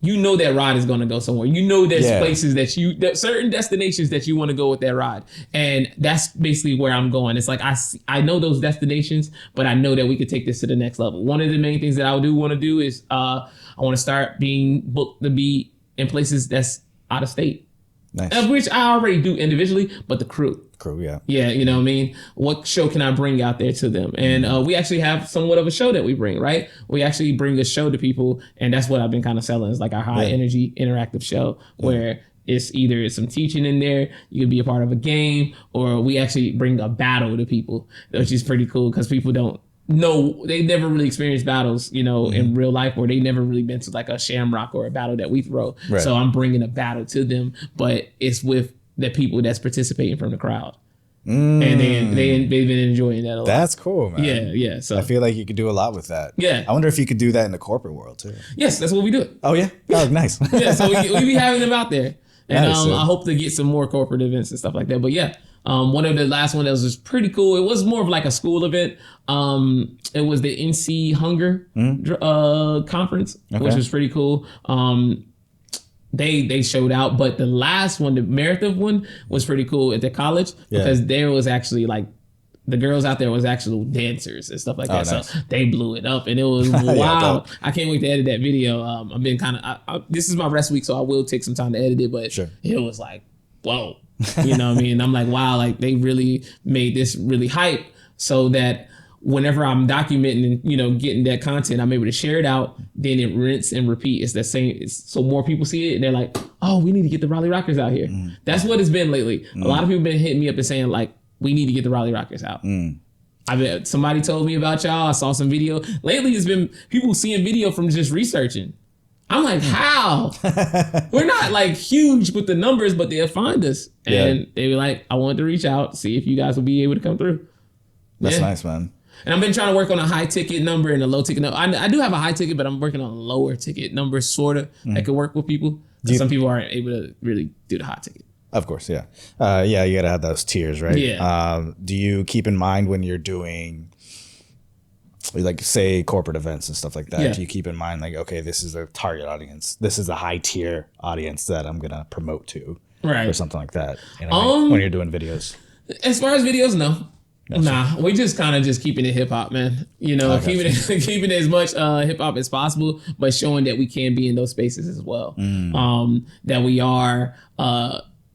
you know that ride is going to go somewhere. You know there's places that certain destinations that you want to go with that ride. And that's basically where I'm going. It's like, I know those destinations, but I know that we could take this to the next level. One of the main things that I do want to do is I want to start being booked to be in places that's out of state. Nice. Which I already do individually, but the crew. Yeah. Yeah, you know what I mean? What show can I bring out there to them? And we actually have somewhat of a show that we bring, right? We actually bring a show to people, and that's what I've been kind of selling. It's like our high energy interactive show where it's either some teaching in there, you could be a part of a game, or we actually bring a battle to people, which is pretty cool because people don't know, they never really experienced battles, you know, in real life, or they never really been to like a shamrock or a battle that we throw. Right. So I'm bringing a battle to them, but it's with the people that's participating from the crowd. And they've been enjoying that a lot. That's cool, man. Yeah. So I feel like you could do a lot with that. Yeah. I wonder if you could do that in the corporate world too. Yes, that's what we do. Oh yeah? Oh, nice. Yeah, so we be having them out there. And nice, I hope to get some more corporate events and stuff like that. But yeah, One of the last one that was just pretty cool. It was more of like a school event. It was the NC Hunger conference, which was pretty cool. They showed out, but the last one, the marathon one, was pretty cool at the college because there was actually like the girls out there was actual dancers and stuff like that. Nice. So they blew it up and it was wild. I can't wait to edit that video. I've been kind of, this is my rest week, so I will take some time to edit it, but it was like, whoa, you know what I mean? I'm like, wow, like they really made this really hype so that whenever I'm documenting and, you know, getting that content, I'm able to share it out. Then it rinse and repeat. It's the same. So more people see it and they're like, oh, we need to get the Raleigh Rockers out here. That's what it's been lately. A lot of people been hitting me up and saying like, we need to get the Raleigh Rockers out. Somebody told me about y'all. I saw some video. Lately, it's been people seeing video from just researching. I'm like, how? We're not like huge with the numbers, but they'll find us. And they were like, I wanted to reach out, see if you guys will be able to come through. That's nice, man. And I've been trying to work on a high ticket number and a low ticket number. I do have a high ticket, but I'm working on a lower ticket number, sort of, that could work with people. Some people aren't able to really do the high ticket. Of course, yeah. You gotta have those tiers, right? Yeah. Do you keep in mind when you're doing, like, say, corporate events and stuff like that, do you keep in mind, like, okay, this is a target audience. This is a high tier audience that I'm gonna promote to. Right. Or something like that. You know, when you're doing videos. As far as videos, no. Nah, we just kind of just keeping it hip hop, man. You know, keeping it as much hip hop as possible, but showing that we can be in those spaces as well. That we are,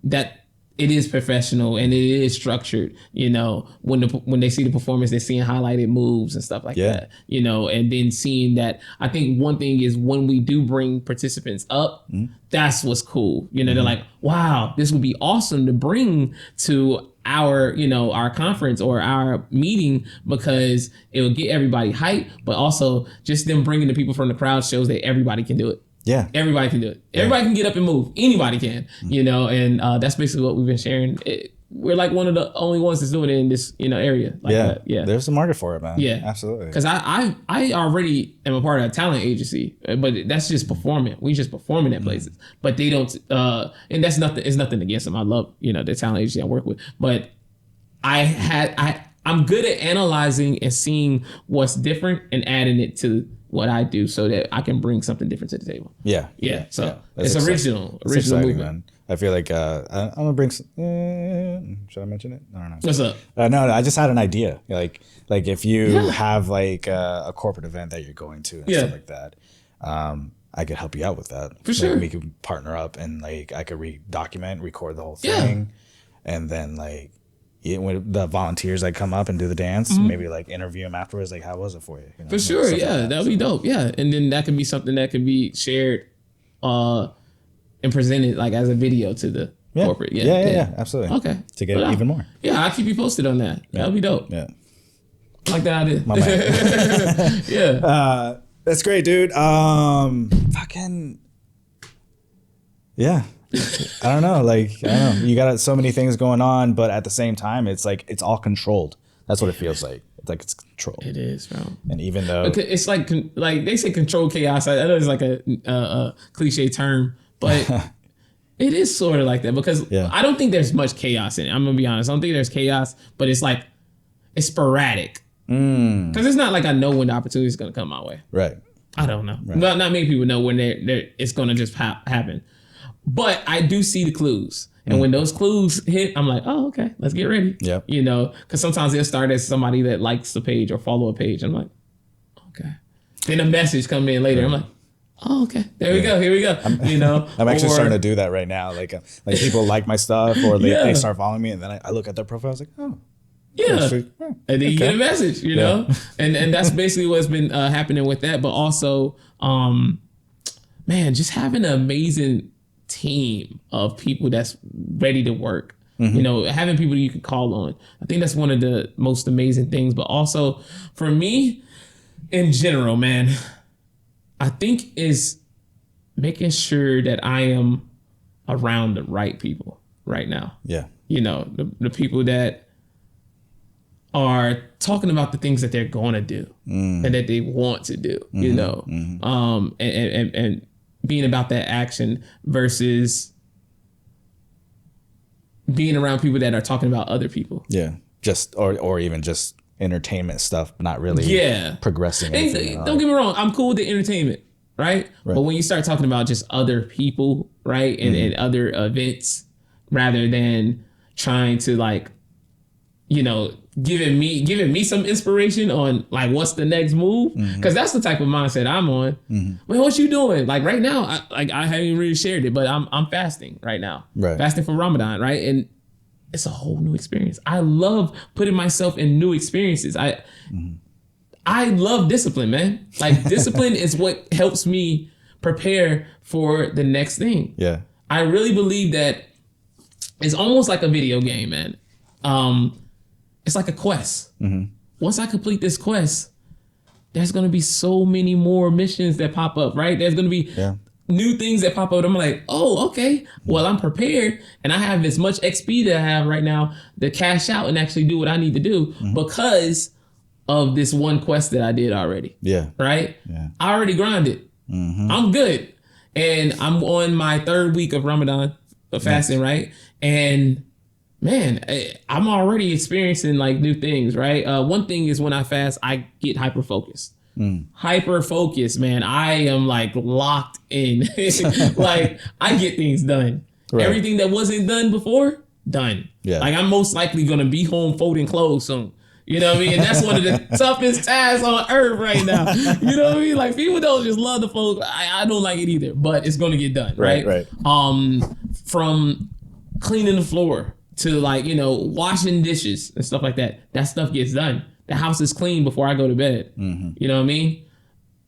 that it is professional and it is structured. You know, when they see the performance, they're seeing highlighted moves and stuff like that. You know, and then seeing that. I think one thing is when we do bring participants up, that's what's cool. You know, they're like, wow, this would be awesome to bring to our, you know, our conference or our meeting because it will get everybody hyped, but also just them bringing the people from the crowd shows that everybody can do it. Yeah. Everybody can do it. Everybody can get up and move. Anybody can, you know, and that's basically what we've been sharing. We're like one of the only ones that's doing it in this, you know, area. Like that. Yeah. There's a market for it, man. Yeah. Absolutely. Because I already am a part of a talent agency, but that's just performing. We just performing at places, but they don't, and that's nothing, it's nothing against them. I love, you know, the talent agency I work with, but I'm good at analyzing and seeing what's different and adding it to what I do so that I can bring something different to the table. Yeah. So it's original movement. Man. I feel like I'm gonna bring some. Should I mention it? I don't know. What's up? No, I just had an idea. Like if you have like a corporate event that you're going to and stuff like that, I could help you out with that. For sure. We could partner up and like I could record the whole thing, and then like. When the volunteers like come up and do the dance, maybe like interview them afterwards. Like, how was it for you? You know, for sure, that'd be dope. Yeah, and then that could be something that could be shared, and presented like as a video to the corporate. Yeah, absolutely. Okay, to get even more. Yeah, I'll keep you posted on that. That'd be dope. Yeah, like that idea. My man. Yeah, that's great, dude. Fucking yeah. I don't know. You got so many things going on, but at the same time, it's like it's all controlled. That's what it feels like. It's like it's controlled. It is, bro. And even though it's like they say controlled chaos. I know it's like a cliche term, but it is sort of like that because I don't think there's much chaos in it. I'm gonna be honest. I don't think there's chaos, but it's like it's sporadic. Because it's not like I know when the opportunity is gonna come my way. Right. I don't know. Right. Not many people know when it's gonna just happen. But I do see the clues. And when those clues hit, I'm like, oh, okay, let's get ready. Yeah. You know, because sometimes they'll start as somebody that likes the page or follow a page. I'm like, okay. Then a message come in later. I'm like, oh, okay. There we go. Here we go. You know, I'm actually starting to do that right now. Like people like my stuff or they start following me and then I look at their profile. I was like, oh. Yeah. And then you get a message, you know, and that's basically what's been happening with that. But also, man, just having an amazing team of people that's ready to work. You know, having people you can call on. I think that's one of the most amazing things. But also for me, in general, man, I think is making sure that I am around the right people right now. Yeah. You know, the people that are talking about the things that they're going to do and that they want to do, you know, and being about that action versus being around people that are talking about other people. Yeah. Just, or even just entertainment stuff, not really progressing. And don't get me wrong, I'm cool with the entertainment, right? But when you start talking about just other people, right, and other events, rather than trying to like, you know, giving me some inspiration on like what's the next move, because that's the type of mindset I'm on. Man, what you doing? Like right now, I haven't even really shared it, but I'm fasting right now, fasting for Ramadan, right? And it's a whole new experience. I love putting myself in new experiences. I love discipline, man. Like discipline is what helps me prepare for the next thing. Yeah. I really believe that it's almost like a video game, man. It's like a quest. Once I complete this quest, there's going to be so many more missions that pop up, right? There's going to be new things that pop up. I'm like, oh, okay. Well, I'm prepared, and I have as much XP that I have right now to cash out and actually do what I need to do because of this one quest that I did already. Yeah. Right? Yeah. I already grinded. I'm good. And I'm on my 3rd week of Ramadan fasting, right? And man, I'm already experiencing like new things, right? One thing is when I fast, I get hyper focused. Hyper focused, man. I am like locked in. Like I get things done. Right. Everything that wasn't done before, done. Yeah. Like I'm most likely gonna be home folding clothes soon. You know what I mean? And that's one of the toughest tasks on earth right now. You know what I mean? Like people don't just love the fold. I don't like it either, but it's gonna get done, right? Right. From cleaning the floor to like, you know, washing dishes and stuff like that. That stuff gets done. The house is clean before I go to bed. You know what I mean?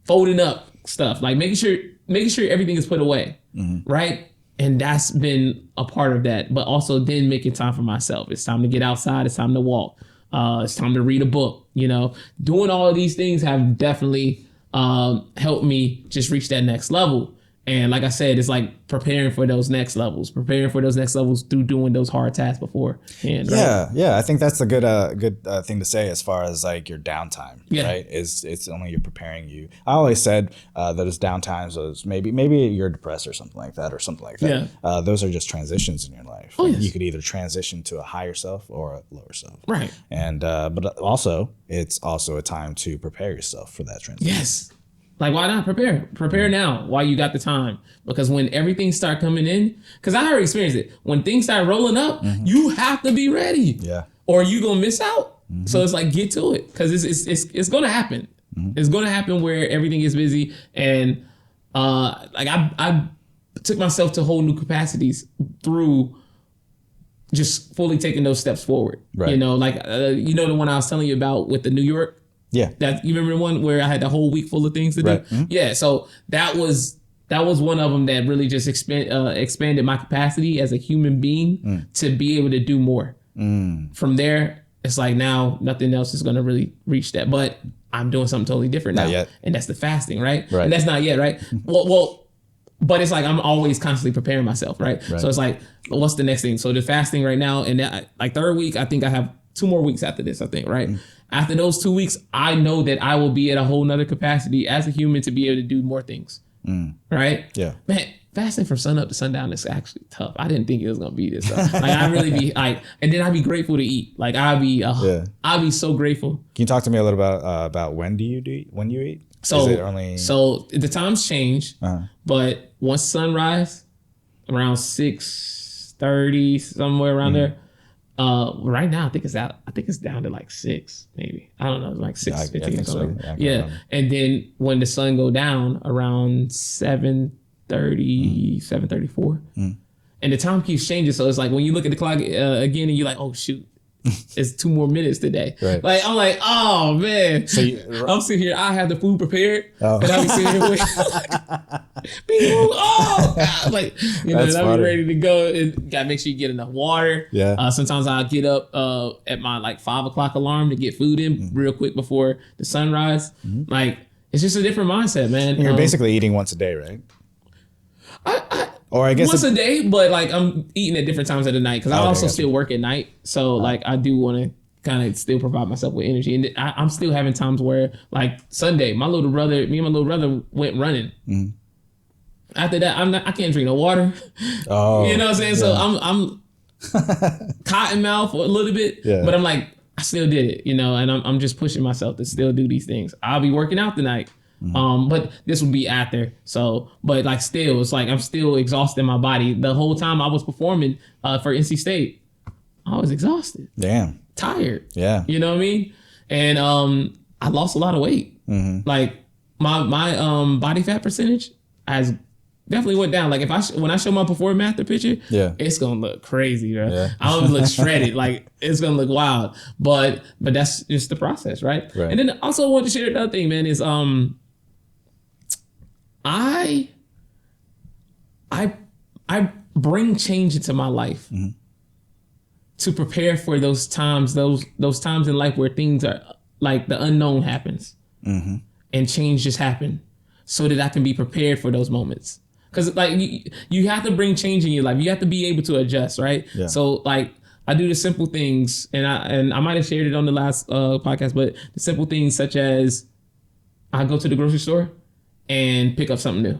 Folding up stuff, like making sure everything is put away, right? And that's been a part of that. But also then making time for myself. It's time to get outside. It's time to walk. It's time to read a book. You know, doing all of these things have definitely helped me just reach that next level. And like I said, it's like preparing for those next levels through doing those hard tasks beforehand. Right? Yeah. I think that's a good thing to say as far as like your downtime, right? It's only you're preparing you. I always said that as downtimes was maybe you're depressed or something like that. Yeah. Those are just transitions in your life. Oh, yes. You could either transition to a higher self or a lower self. Right. And but also it's also a time to prepare yourself for that transition. Yes. Like, why not prepare? Prepare now while you got the time. Because when everything start coming in, because I already experienced it. When things start rolling up, you have to be ready. Yeah. Or you going to miss out. So it's like, get to it. Because it's going to happen. It's going to happen where everything is busy. And like I took myself to whole new capacities through just fully taking those steps forward. Right. You know, like, you know the one I was telling you about with the New York? Yeah, that you remember the one where I had the whole week full of things to do. Yeah, so that was one of them that really just expanded my capacity as a human being to be able to do more. From there, it's like now nothing else is going to really reach that. But I'm doing something totally different now, and that's the fasting, right? And that's not yet, right? Well, but it's like I'm always constantly preparing myself, right? So it's like, what's the next thing? So the fasting right now, and that, like 3rd week, I think I have 2 more weeks after this, I think, right? After those 2 weeks, I know that I will be at a whole nother capacity as a human to be able to do more things. Right? Yeah. Man, fasting from sun up to sundown is actually tough. I didn't think it was gonna be this tough. Like I really be like, and then I'd be grateful to eat. Like I'd be so grateful. Can you talk to me a little about when you eat? So the times change, but once sunrise, around 6:30, somewhere around there. Right now, I think it's down to like 6, maybe. I don't know, like 6:15 or something. So. Yeah. And then when the sun go down around 7:30, 7:34, and the time keeps changing. So it's like when you look at the clock again and you're like, oh shoot, it's 2 more minutes today. Right. Like I'm like, oh man. So I'm sitting here, I have the food prepared, and I'll be sitting here waiting. Like, you know, and I'll be ready to go. And gotta make sure you get enough water. Yeah. Sometimes I'll get up at my like 5 o'clock alarm to get food in real quick before the sunrise. Like it's just a different mindset, man. And you're basically eating once a day, right? Or I guess once a day, but like I'm eating at different times of the night because I also still work at night. So like I do want to kind of still provide myself with energy. And I'm still having times where like Sunday, me and my little brother went running. After that, I can't drink no water. Oh, you know what I'm saying? Yeah. So cotton mouth a little bit, but I'm like, I still did it, you know, and I'm just pushing myself to still do these things. I'll be working out tonight. But this will be after. So, but like still, it's like I'm still exhausting my body. The whole time I was performing for NC State, I was exhausted. Damn. Tired. Yeah. You know what I mean? And I lost a lot of weight. Like my body fat percentage has definitely went down. Like when I show my before and after picture, it's gonna look crazy, bro. Yeah. I'm gonna look shredded. Like it's gonna look wild. But that's just the process, right? And then also I want to share another thing, man, is I bring change into my life to prepare for those times in life where things are like the unknown happens and change just happen, so that I can be prepared for those moments. Because like you have to bring change in your life. You have to be able to adjust, right? Yeah. So like I do the simple things, and I might have shared it on the last podcast, but the simple things such as I go to the grocery store and pick up something new.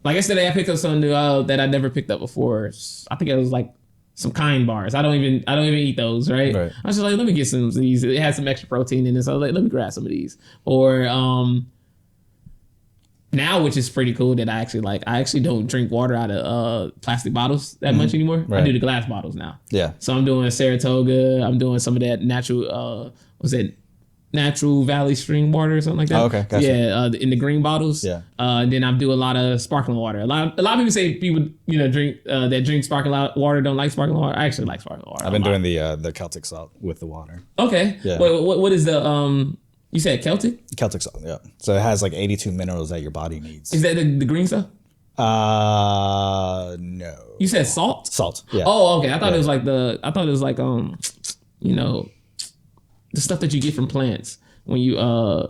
Like yesterday, I picked up something new that I never picked up before. I think it was like some Kind bars. I don't even eat those, right? I was just like, let me get some of these. It had some extra protein in it, so I was like, let me grab some of these. Or now, which is pretty cool, that I actually don't drink water out of plastic bottles that much anymore. I do the glass bottles now. Yeah. So I'm doing Saratoga. I'm doing some of that natural. Natural Valley Stream water or something like that. Oh, okay, gotcha. Yeah, in the green bottles. Yeah. Then I do a lot of sparkling water. A lot of people say people drink sparkling water don't like sparkling water. I actually like sparkling water. I've been doing the Celtic salt with the water. Okay. Yeah. What is the you said Celtic? Celtic salt. Yeah. So it has like 82 minerals that your body needs. Is that the green stuff? No. You said salt? Salt. Yeah. Oh, okay. I thought it was like the stuff that you get from plants when you I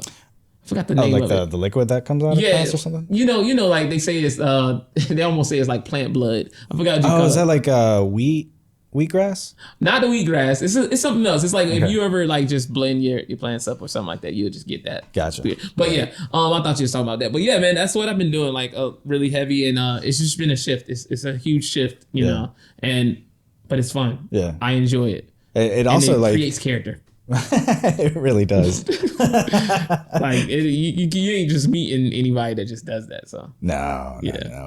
forgot the name of it. The liquid that comes out of plants or something? You know, like they say it's they almost say it's like plant blood. I forgot what you call it. Is that like wheatgrass? Not the wheatgrass. It's something else. It's like if you ever like just blend your plants up or something like that, you'll just get that. Gotcha. But I thought you was talking about that. But yeah, man, that's what I've been doing, like really heavy, and it's just been a shift. It's a huge shift, you know, but it's fun. Yeah. I enjoy it. It also creates character. It really does. Like you ain't just meeting anybody that just does that. So no.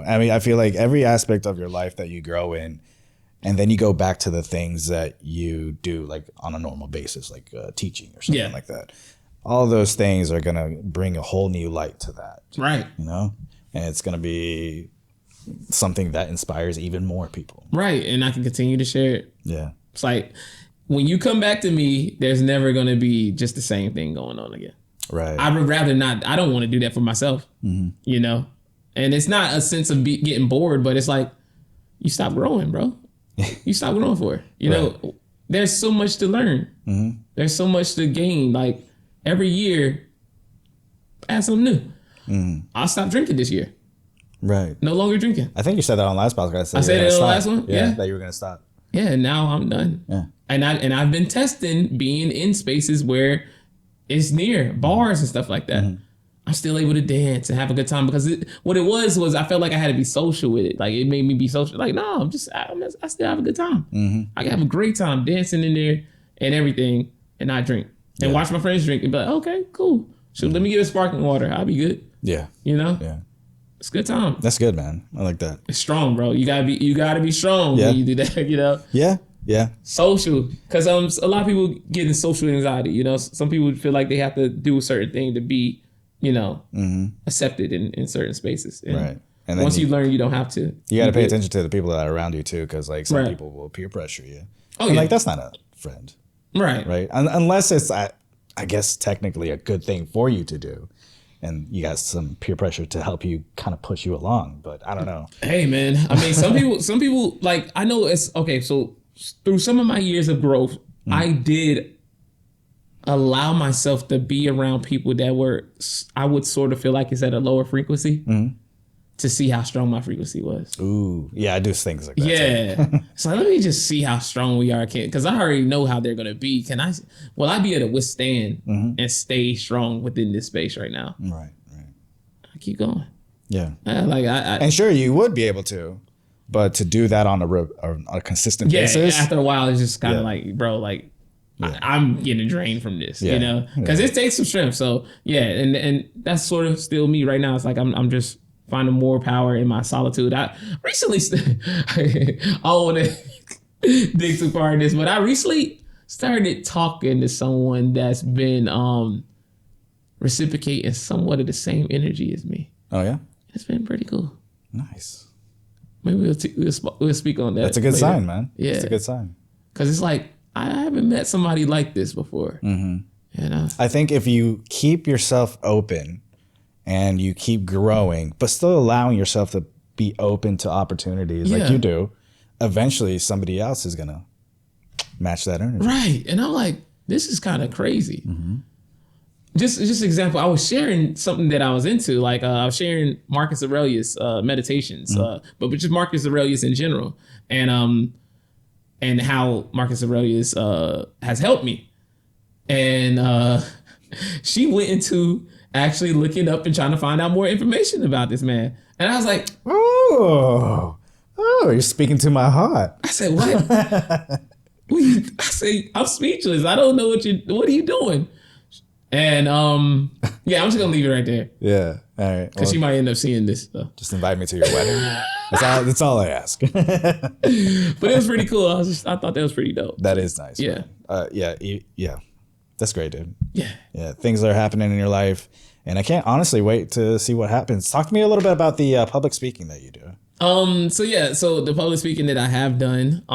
I mean, I feel like every aspect of your life that you grow in, and then you go back to the things that you do like on a normal basis, like teaching or something like that. All those things are gonna bring a whole new light to that, right? You know, and it's gonna be something that inspires even more people, right? And I can continue to share it. Yeah, it's like, when you come back to me, there's never going to be just the same thing going on again. Right. I would rather not. I don't want to do that for myself, you know? And it's not a sense of getting bored, but it's like, you stop growing, bro. You stop growing for it. You know, there's so much to learn. There's so much to gain. Like every year, add something new. I'll stop drinking this year. Right. No longer drinking. I think you said that on last podcast. I said it on the last one? Yeah. That you were going to stop. Yeah, now I'm done. Yeah. And I've been testing being in spaces where it's near bars and stuff like that. I'm still able to dance and have a good time, because what it was I felt like I had to be social with it. Like it made me be social. Like, no, I still have a good time. I can have a great time dancing in there and everything, and not drink and watch my friends drink and be like, okay, cool. So let me get a sparkling water. I'll be good. Yeah. You know? Yeah. It's a good time. That's good, man. I like that. It's strong, bro. You gotta be strong when you do that, you know? Yeah. Yeah. Social. Because a lot of people get in social anxiety, you know? Some people feel like they have to do a certain thing to be, you know, accepted in certain spaces. And right. And then once you learn, you don't have to. You got to pay attention to the people that are around you too, because like some people will peer pressure you. Oh, and like that's not a friend. Right. Right. Unless it's, I guess, technically a good thing for you to do. And you got some peer pressure to help you kind of push you along, but I don't know. Hey, man. I mean, some people like, I know it's okay. So through some of my years of growth, I did allow myself to be around people that I would sort of feel like it's at a lower frequency to see how strong my frequency was. Ooh, yeah, I do things like that. Yeah. So let me just see how strong we are, because I already know how they're going to be. Will I be able to withstand and stay strong within this space right now? Right. I keep going. Yeah. And sure, you would be able to, But to do that on a consistent basis. After a while, it's just kind of like, bro, like, I'm getting drained from this, you know, because it takes some strength. So and that's sort of still me right now. It's like I'm just finding more power in my solitude. I recently, I don't want to dig too far in this, but I recently started talking to someone that's been reciprocating somewhat of the same energy as me. Oh yeah, it's been pretty cool. Nice. Maybe we'll speak on that. That's a good later. sign, man. Yeah, it's a good sign. Because it's like, I haven't met somebody like this before. Mm-hmm. You know? I think if you keep yourself open and you keep growing, but still allowing yourself to be open to opportunities like you do, eventually somebody else is going to match that energy. Right. And I'm like, this is kind of crazy. Mm-hmm. Just example, I was sharing something that I was into. Like I was sharing Marcus Aurelius meditations, but just Marcus Aurelius in general. And how Marcus Aurelius has helped me. And she went into actually looking up and trying to find out more information about this man. And I was like, oh, you're speaking to my heart. I said, what? I say, I'm speechless. I don't know what are you doing? And I'm just gonna leave it right there. Yeah, all right. Because she might end up seeing this. So. Just invite me to your wedding. That's all I ask. But it was pretty cool. I thought that was pretty dope. That is nice. Yeah. Yeah. That's great, dude. Yeah. Yeah. Things are happening in your life, and I can't honestly wait to see what happens. Talk to me a little bit about the public speaking that you do. So the public speaking that I have done,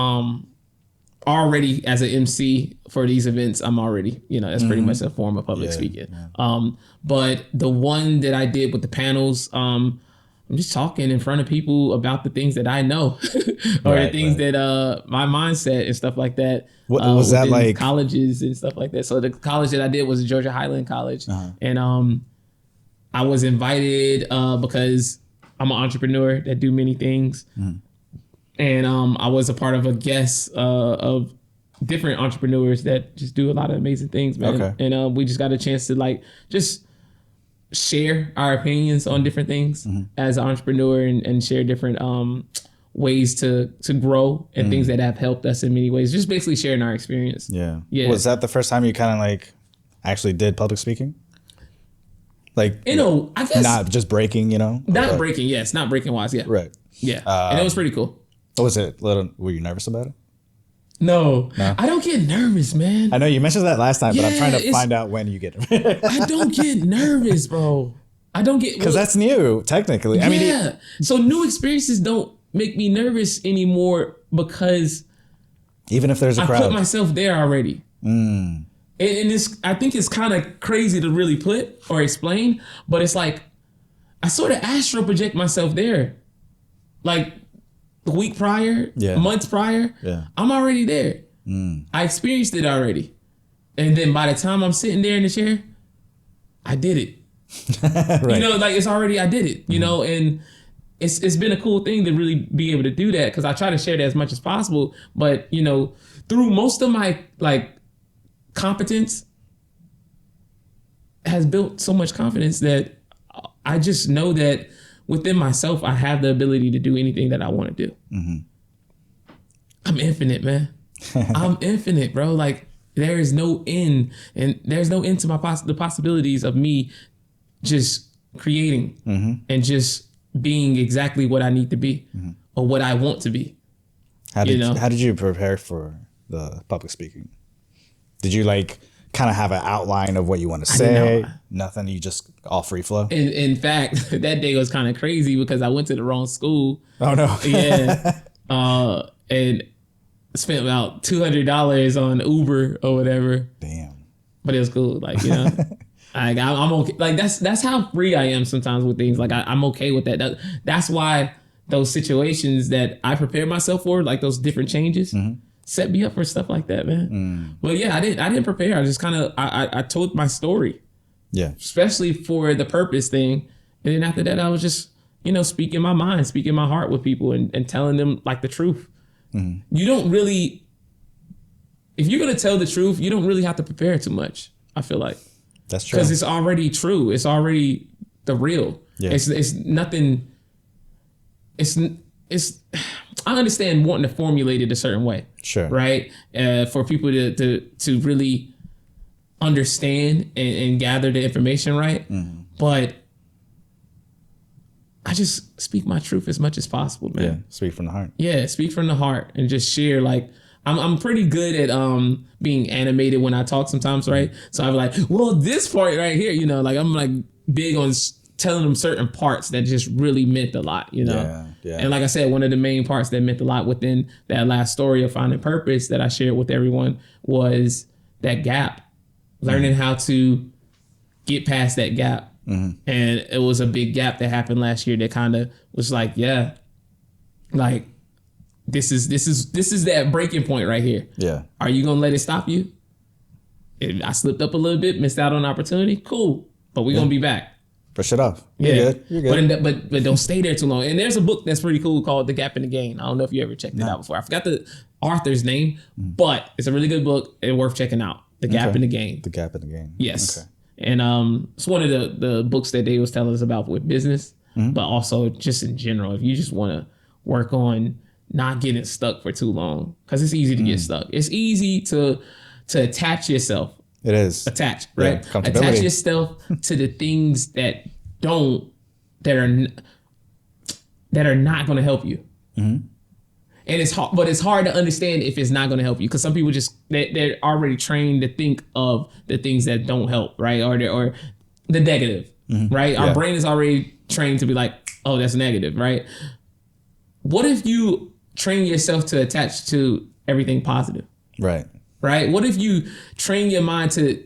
already as an MC for these events, I'm already, that's pretty much a form of public speaking. Yeah. But the one that I did with the panels, I'm just talking in front of people about the things that I know or the things that my mindset and stuff like that. What was that like? Colleges and stuff like that. So the college that I did was Georgia Highland College. And I was invited because I'm an entrepreneur that do many things. And I was a part of a guest of different entrepreneurs that just do a lot of amazing things, man. Okay. And we just got a chance to just share our opinions on different things as an entrepreneur and share different ways to grow and things that have helped us in many ways. Just basically sharing our experience. Yeah. Was that the first time you kind of actually did public speaking? I guess not just breaking, Not breaking, yes. Not breaking wise, yeah. Right. Yeah. And it was pretty cool. What was it? Were you nervous about it? No. I don't get nervous, man. I know you mentioned that last time, but I'm trying to find out when you get nervous. I don't get nervous, bro. I don't get... Because that's new, technically. I mean, so new experiences don't make me nervous anymore because... Even if there's a crowd. I put myself there already. And I think it's kind of crazy to really put or explain, but it's like, I sort of astral project myself there. The week prior, months prior, I'm already there. I experienced it already. And then by the time I'm sitting there in the chair, I did it. Right. It's already, I did it, and it's been a cool thing to really be able to do that because I try to share that as much as possible. But, through most of my competence has built so much confidence that I just know that within myself, I have the ability to do anything that I want to do. I'm infinite, man. I'm infinite, bro. There is no end, and there's no end to the possibilities of me just creating and just being exactly what I need to be or what I want to be. How did you prepare for the public speaking? Did you kind of have an outline of what you want to say? Nothing. You just all free flow. In fact, that day was kind of crazy because I went to the wrong school. Oh no. Yeah. And spent about $200 on Uber or whatever. Damn. But it was cool. I'm okay. That's how free I am sometimes with things. I'm okay with that. That's why those situations that I prepare myself for, those different changes, set me up for stuff like that, man. Well, yeah, I didn't prepare. I just kind of I told my story. Yeah. Especially for the purpose thing. And then after that, I was just, speaking my mind, speaking my heart with people and telling them the truth. You don't really, if you're going to tell the truth, you don't really have to prepare too much. I feel like. That's true. Because it's already true. It's already the real. Yeah. It's nothing. I understand wanting to formulate it a certain way. Sure. Right. For people to really understand and gather the information right. Mm-hmm. But I just speak my truth as much as possible, man. Yeah, speak from the heart. Yeah, speak from the heart and just share. Like, I'm pretty good at being animated when I talk sometimes, right? So I'm like, well, this part right here, you know, like I'm like big on telling them certain parts that just really meant a lot, you know? Yeah. And like I said, one of the main parts that meant a lot within that last story of finding purpose that I shared with everyone was that gap. Learning how to get past that gap. Mm-hmm. And it was a big gap that happened last year that kind of was like, yeah, like this is that breaking point right here. Yeah. Are you going to let it stop you? If I slipped up a little bit, missed out on opportunity. Cool. But we're going to be back. Brush it off. You're good. But don't stay there too long. And there's a book that's pretty cool called The Gap in the Gain. I don't know if you ever checked it out before. I forgot the author's name, but it's a really good book and worth checking out. The Gap in the Gain. The Gap in the Gain. Yes. Okay. And it's one of the books that they was telling us about with business, but also just in general. If you just want to work on not getting stuck for too long, because it's easy to get stuck. It's easy to attach yourself. It is. Attach, right? Yeah, attach yourself to the things that are not going to help you. Mm-hmm. And it's hard, but it's hard to understand if it's not going to help you, because some people they're already trained to think of the things that don't help, right? Or the negative, right? Our brain is already trained to be like, oh, that's negative, right? What if you train yourself to attach to everything positive? Right. Right? What if you train your mind to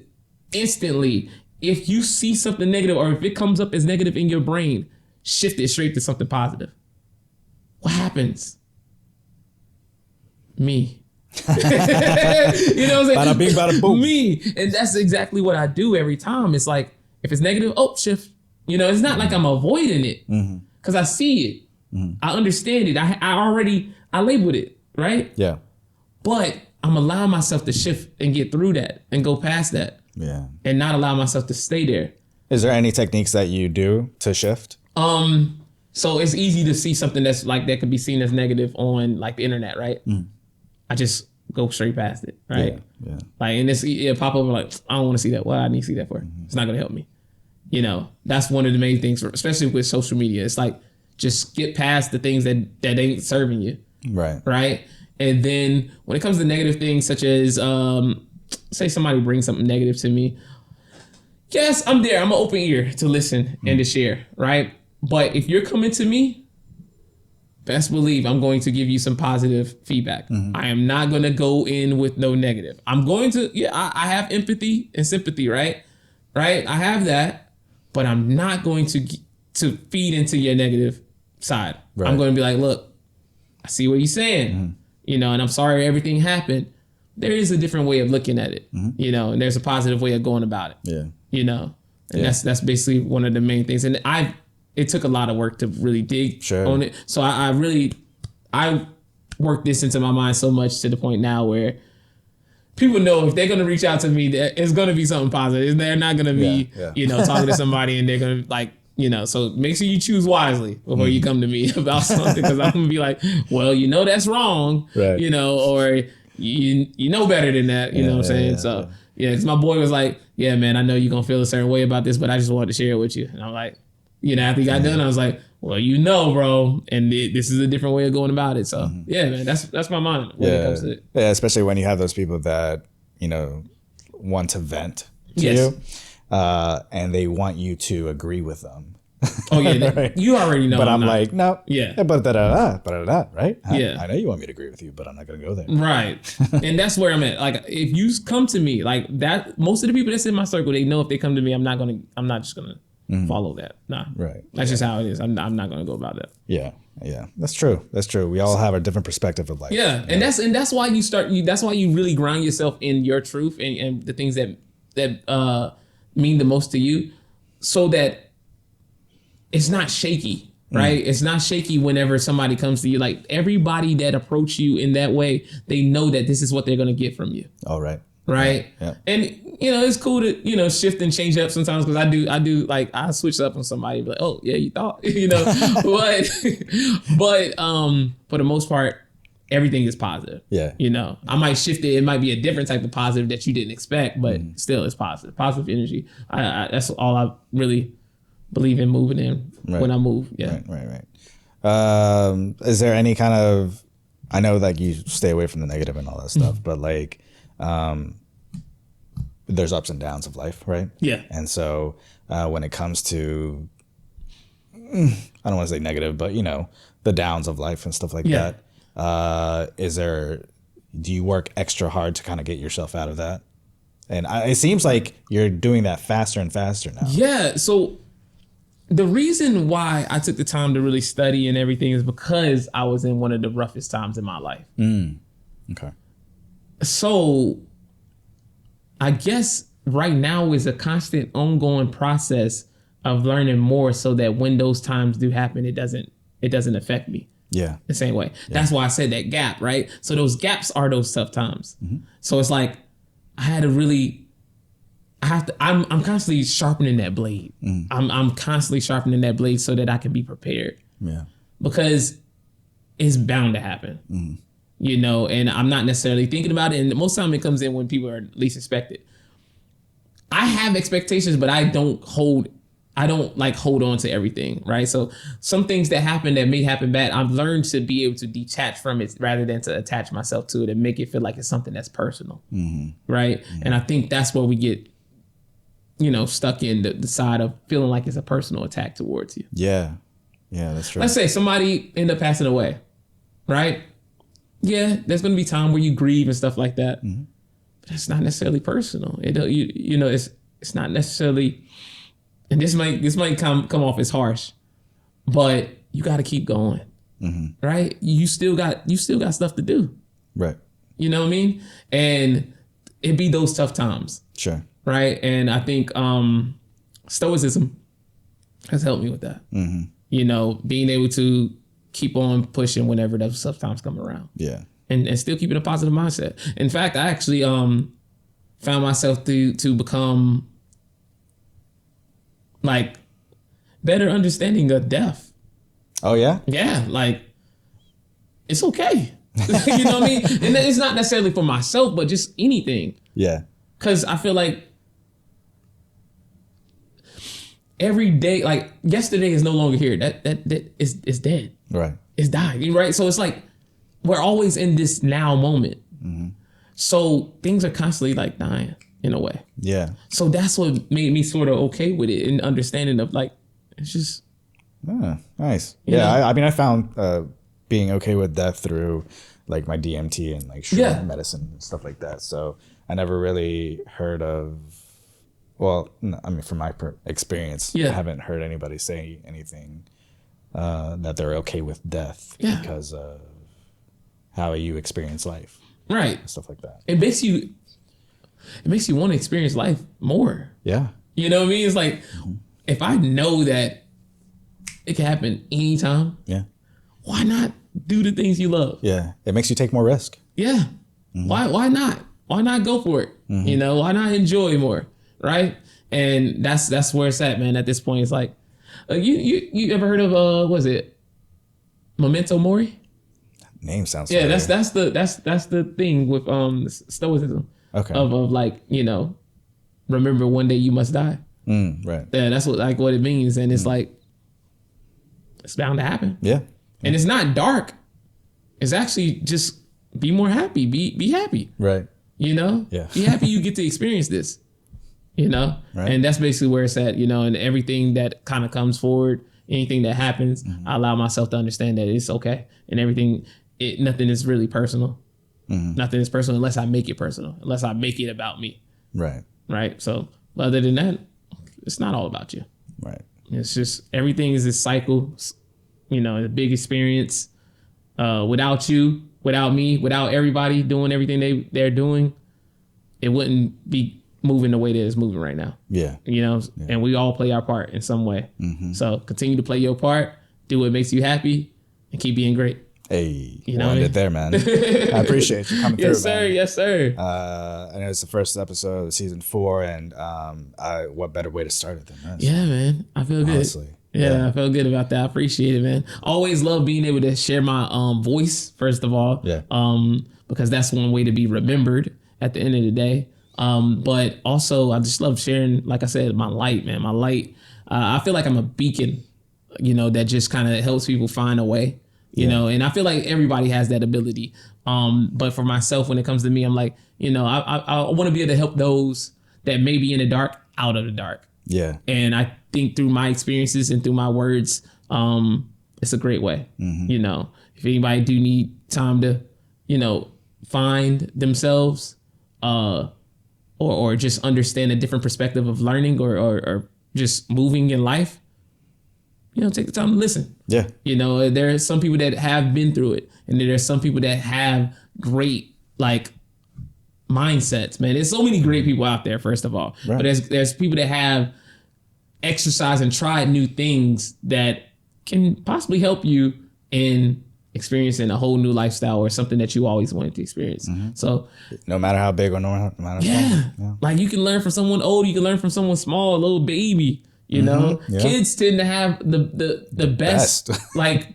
instantly, if you see something negative or if it comes up as negative in your brain, shift it straight to something positive? What happens? Me. You know what I'm saying? Bada bing, bada boom. Me. And that's exactly what I do every time. It's like, if it's negative, shift. You know, it's not like I'm avoiding it, because I see it. I understand it. I labeled it, right? Yeah. But I'm allowing myself to shift and get through that and go past that. Yeah. And not allow myself to stay there. Is there any techniques that you do to shift? So it's easy to see something that's like that could be seen as negative on like the internet, right? I just go straight past it, right? Yeah. Like, and it'll pop up like, I don't want to see that. What I need to see that for? It's not gonna help me. You know, that's one of the main things, especially with social media. It's like, just get past the things that ain't serving you. Right. Right. And then when it comes to negative things, such as say somebody brings something negative to me, yes, I'm there. I'm an open ear to listen and to share, right? But if you're coming to me, best believe I'm going to give you some positive feedback. I am not going to go in with no negative. I'm going to, I have empathy and sympathy, right? Right? I have that, but I'm not going to feed into your negative side. Right. I'm going to be like, look, I see what you're saying, you know, and I'm sorry everything happened. There is a different way of looking at it, you know, and there's a positive way of going about it. Yeah. You know, and that's basically one of the main things. And it took a lot of work to really dig on it. So I worked this into my mind so much to the point now where people know if they're going to reach out to me, it's going to be something positive. They're not going to be, you know, talking to somebody and they're going to like, you know, so make sure you choose wisely before you come to me about something, because I'm going to be like, well, you know, that's wrong, you know, or you know better than that, you know what I'm saying? So, because my boy was like, yeah, man, I know you're going to feel a certain way about this, but I just wanted to share it with you. And I'm like, you know, after he got done, I was like, well, you know, bro, and this is a different way of going about it. So, yeah, man, that's my mind when it comes to it. Yeah, especially when you have those people that, you know, want to vent to you, and they want you to agree with them. Oh, yeah, right? You already know. But I'm like, no. Yeah. But right? I know you want me to agree with you, but I'm not going to go there. Right. And that's where I'm at. Like, if you come to me like that, most of the people that's in my circle, they know if they come to me, I'm not just going to follow that. Nah. Right. That's just how it is. I'm not going to go about that. Yeah. Yeah. That's true. We all have a different perspective of life. Yeah. And that's why that's why you really ground yourself in your truth and the things that mean the most to you, so that it's not shaky, right? It's not shaky whenever somebody comes to you. Like, everybody that approach you in that way, they know that this is what they're going to get from you. All right. Right. Yeah. And it's cool to, shift and change up sometimes, because I do like, I switch up on somebody, like, oh yeah, you thought, but for the most part, everything is positive. Yeah. I might shift it. It might be a different type of positive that you didn't expect, but still it's positive energy. That's all I really believe in moving in when I move. Yeah. Right. Is there any kind of, I know like you stay away from the negative and all that stuff, but like, there's ups and downs of life, right? Yeah. And so when it comes to, I don't want to say negative, but the downs of life and stuff like that, do you work extra hard to kind of get yourself out of that? And it seems like you're doing that faster and faster now. Yeah. So the reason why I took the time to really study and everything is because I was in one of the roughest times in my life. Okay. So I guess right now is a constant ongoing process of learning more, so that when those times do happen, it doesn't affect me. Yeah. The same way. Yeah. That's why I said that gap, right? So those gaps are those tough times. So it's like I'm constantly sharpening that blade. I'm constantly sharpening that blade so that I can be prepared. Yeah. Because it's bound to happen. And I'm not necessarily thinking about it. And most of the time it comes in when people are least expected. I have expectations, but I don't hold on to everything, right? So some things that happen that may happen bad, I've learned to be able to detach from it rather than to attach myself to it and make it feel like it's something that's personal, right? And I think that's where we get, stuck in the side of feeling like it's a personal attack towards you. Yeah, that's true. Let's say somebody end up passing away, right? Yeah, there's going to be time where you grieve and stuff like that, but it's not necessarily personal. It's not necessarily. And this might come off as harsh, but you got to keep going, right? You still got stuff to do, right? You know what I mean? And it be those tough times, sure, right? And I think stoicism has helped me with that. Being able to keep on pushing whenever those tough times come around, and still keeping a positive mindset. In fact, I actually found myself to become like better understanding of death. Oh yeah? Yeah, like it's okay. You know what I mean? And it's not necessarily for myself, but just anything. Yeah. Cause I feel like every day, like yesterday is no longer here. That is dead. Right. It's dying. Right. So it's like we're always in this now moment. So things are constantly like dying. In a way. Yeah. So that's what made me sort of okay with it, and understanding of like, it's just. Nice. Yeah. I mean, I found being okay with death through like my DMT and like medicine and stuff like that. So I never really heard of, from my experience, I haven't heard anybody say anything that they're okay with death because of how you experience life. Right. And stuff like that. It makes you want to experience life more. Yeah. You know what I mean? It's like, if I know that it can happen anytime, why not do the things you love? Yeah. It makes you take more risk. Yeah. Why not? Why not go for it? Why not enjoy more? Right? And that's where it's at, man. At this point, it's like, you ever heard of was it Memento Mori? Name sounds familiar. That's the thing with stoicism. Okay. Of like, remember one day you must die. Right. Yeah, that's what it means. And it's like, it's bound to happen. Yeah. And it's not dark. It's actually just be more happy. Be happy. Right. Yeah. Be happy you get to experience this. Right. And that's basically where it's at, and everything that kind of comes forward, anything that happens, I allow myself to understand that it's okay. And nothing is really personal. Nothing is personal unless I make it personal, unless I make it about me. Right. Right. So other than that, it's not all about you. Right. It's just everything is this cycle, a big experience. Without you, without me, without everybody doing everything they're doing, it wouldn't be moving the way that it's moving right now. Yeah. And we all play our part in some way. So continue to play your part, do what makes you happy, and keep being great. Hey, you know it there, man. I appreciate you coming through, yes, sir. man. Yes, sir. I know it's the first episode of season 4, and what better way to start it than this? Yeah, man. I feel good. Honestly. Yeah, I feel good about that. I appreciate it, man. Always love being able to share my voice, first of all. Yeah. Because that's one way to be remembered at the end of the day. But also, I just love sharing, like I said, my light, man. My light. I feel like I'm a beacon, that just kind of helps people find a way. You know, and I feel like everybody has that ability. But for myself, when it comes to me, I'm like, I want to be able to help those that may be in the dark out of the dark. Yeah. And I think through my experiences and through my words, it's a great way. Mm-hmm. If anybody do need time to, find themselves, or just understand a different perspective of learning or just moving in life, take the time to listen. Yeah. There are some people that have been through it, and there are some people that have great mindsets, man. There's so many great people out there, first of all. Right. But there's people that have exercised and tried new things that can possibly help you in experiencing a whole new lifestyle or something that you always wanted to experience. Mm-hmm. So no matter how big or no matter how small. Like you can learn from someone old, you can learn from someone small, a little baby. Kids tend to have the best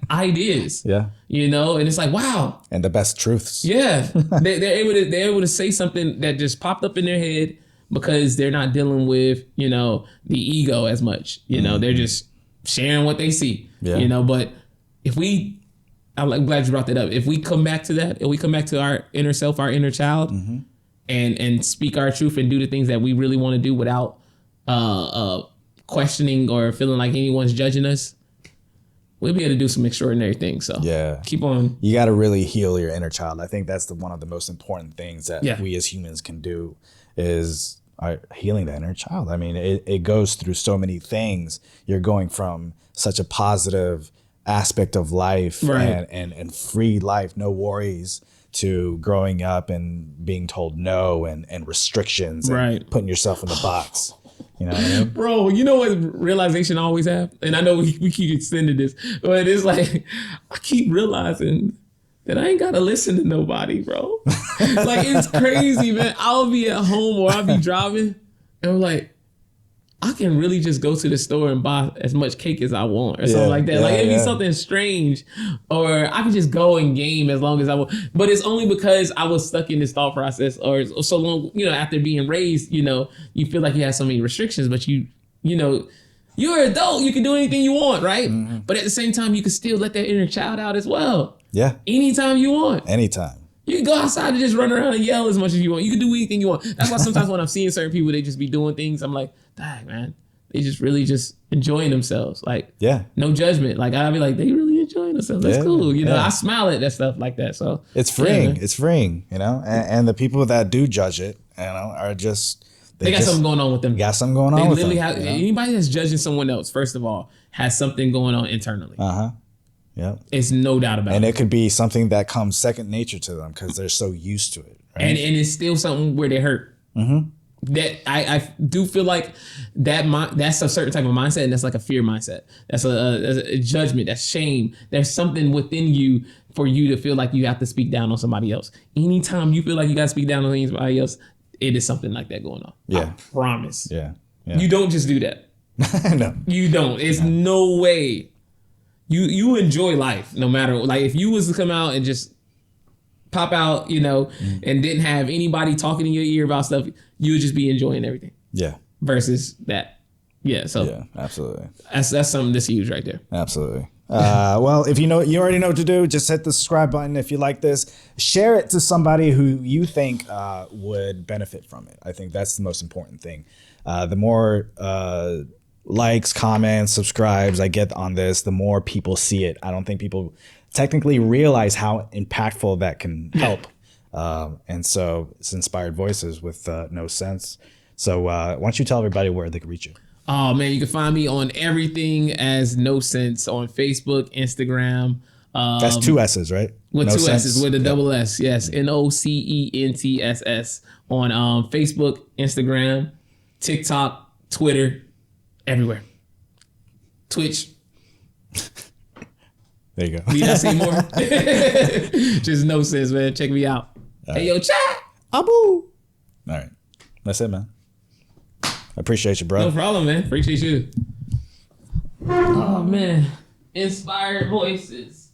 ideas. Yeah. And it's like, wow. And the best truths. Yeah. they're able to say something that just popped up in their head because they're not dealing with, the ego as much. They're just sharing what they see. Yeah. But I'm glad you brought that up. If we come back to that, if we come back to our inner self, our inner child, and speak our truth and do the things that we really want to do without questioning or feeling like anyone's judging us, we'll be able to do some extraordinary things. So keep on. You got to really heal your inner child. I think that's one of the most important things that we as humans can do is healing the inner child. I mean, it goes through so many things. You're going from such a positive aspect of life and free life, no worries, to growing up and being told no and restrictions and putting yourself in the box. You know what I mean? Bro, you know what realization I always have? And I know we keep extending this, but it's like I keep realizing that I ain't gotta listen to nobody, bro. It's crazy, man. I'll be at home or I'll be driving and I'm like, I can really just go to the store and buy as much cake as I want or something like that. It'd be something strange, or I can just go and game as long as I want. But it's only because I was stuck in this thought process or so long, after being raised, you feel like you have so many restrictions, but you're an adult. You can do anything you want, right? Mm-hmm. But at the same time, you can still let that inner child out as well. Yeah. Anytime you want. Anytime. You can go outside and just run around and yell as much as you want. You can do anything you want. That's why sometimes when I'm seeing certain people, they just be doing things. I'm like, dang, man, they just really just enjoying themselves. No judgment. I'll be like, they really enjoying themselves. That's cool. I smile at that stuff like that. So it's freeing. It's freeing, and the people that do judge it, are just, they got something going on with them. Got something going on with them. Anybody that's judging someone else, first of all, has something going on internally. Yeah, it's no doubt about it. And it could be something that comes second nature to them because they're so used to it. Right? And it's still something where they hurt. Mm-hmm. That I do feel like that's a certain type of mindset, and that's like a fear mindset. That's a judgment. That's shame. There's something within you for you to feel like you have to speak down on somebody else. Anytime you feel like you got to speak down on anybody else, it is something like that going on. Yeah, I promise. Yeah. You don't just do that. No, you don't. It's no way. You enjoy life no matter, if you was to come out and just pop out, and didn't have anybody talking in your ear about stuff, you would just be enjoying everything. Yeah. Versus that. Yeah. So yeah, absolutely. That's something that's huge right there. Absolutely. Well, if you already know what to do, just hit the subscribe button. If you like this, share it to somebody who you think would benefit from it. I think that's the most important thing. The more likes, comments, subscribes I get on this, the more people see it. I don't think people technically realize how impactful that can help. And so it's Inspired Voices with No Sense. So why don't you tell everybody where they can reach you? Oh, man, you can find me on everything as No Sense on Facebook, Instagram. That's 2 S's, right? With no 2 S's, with a double S. Yes, NOCENTSS on Facebook, Instagram, TikTok, Twitter, everywhere. Twitch. There you go. Need I say more? Just no sense, man. Check me out. Hey, yo, chat. Abu. All right. That's it, man. I appreciate you, bro. No problem, man. Appreciate you. Oh, man. Inspired voices.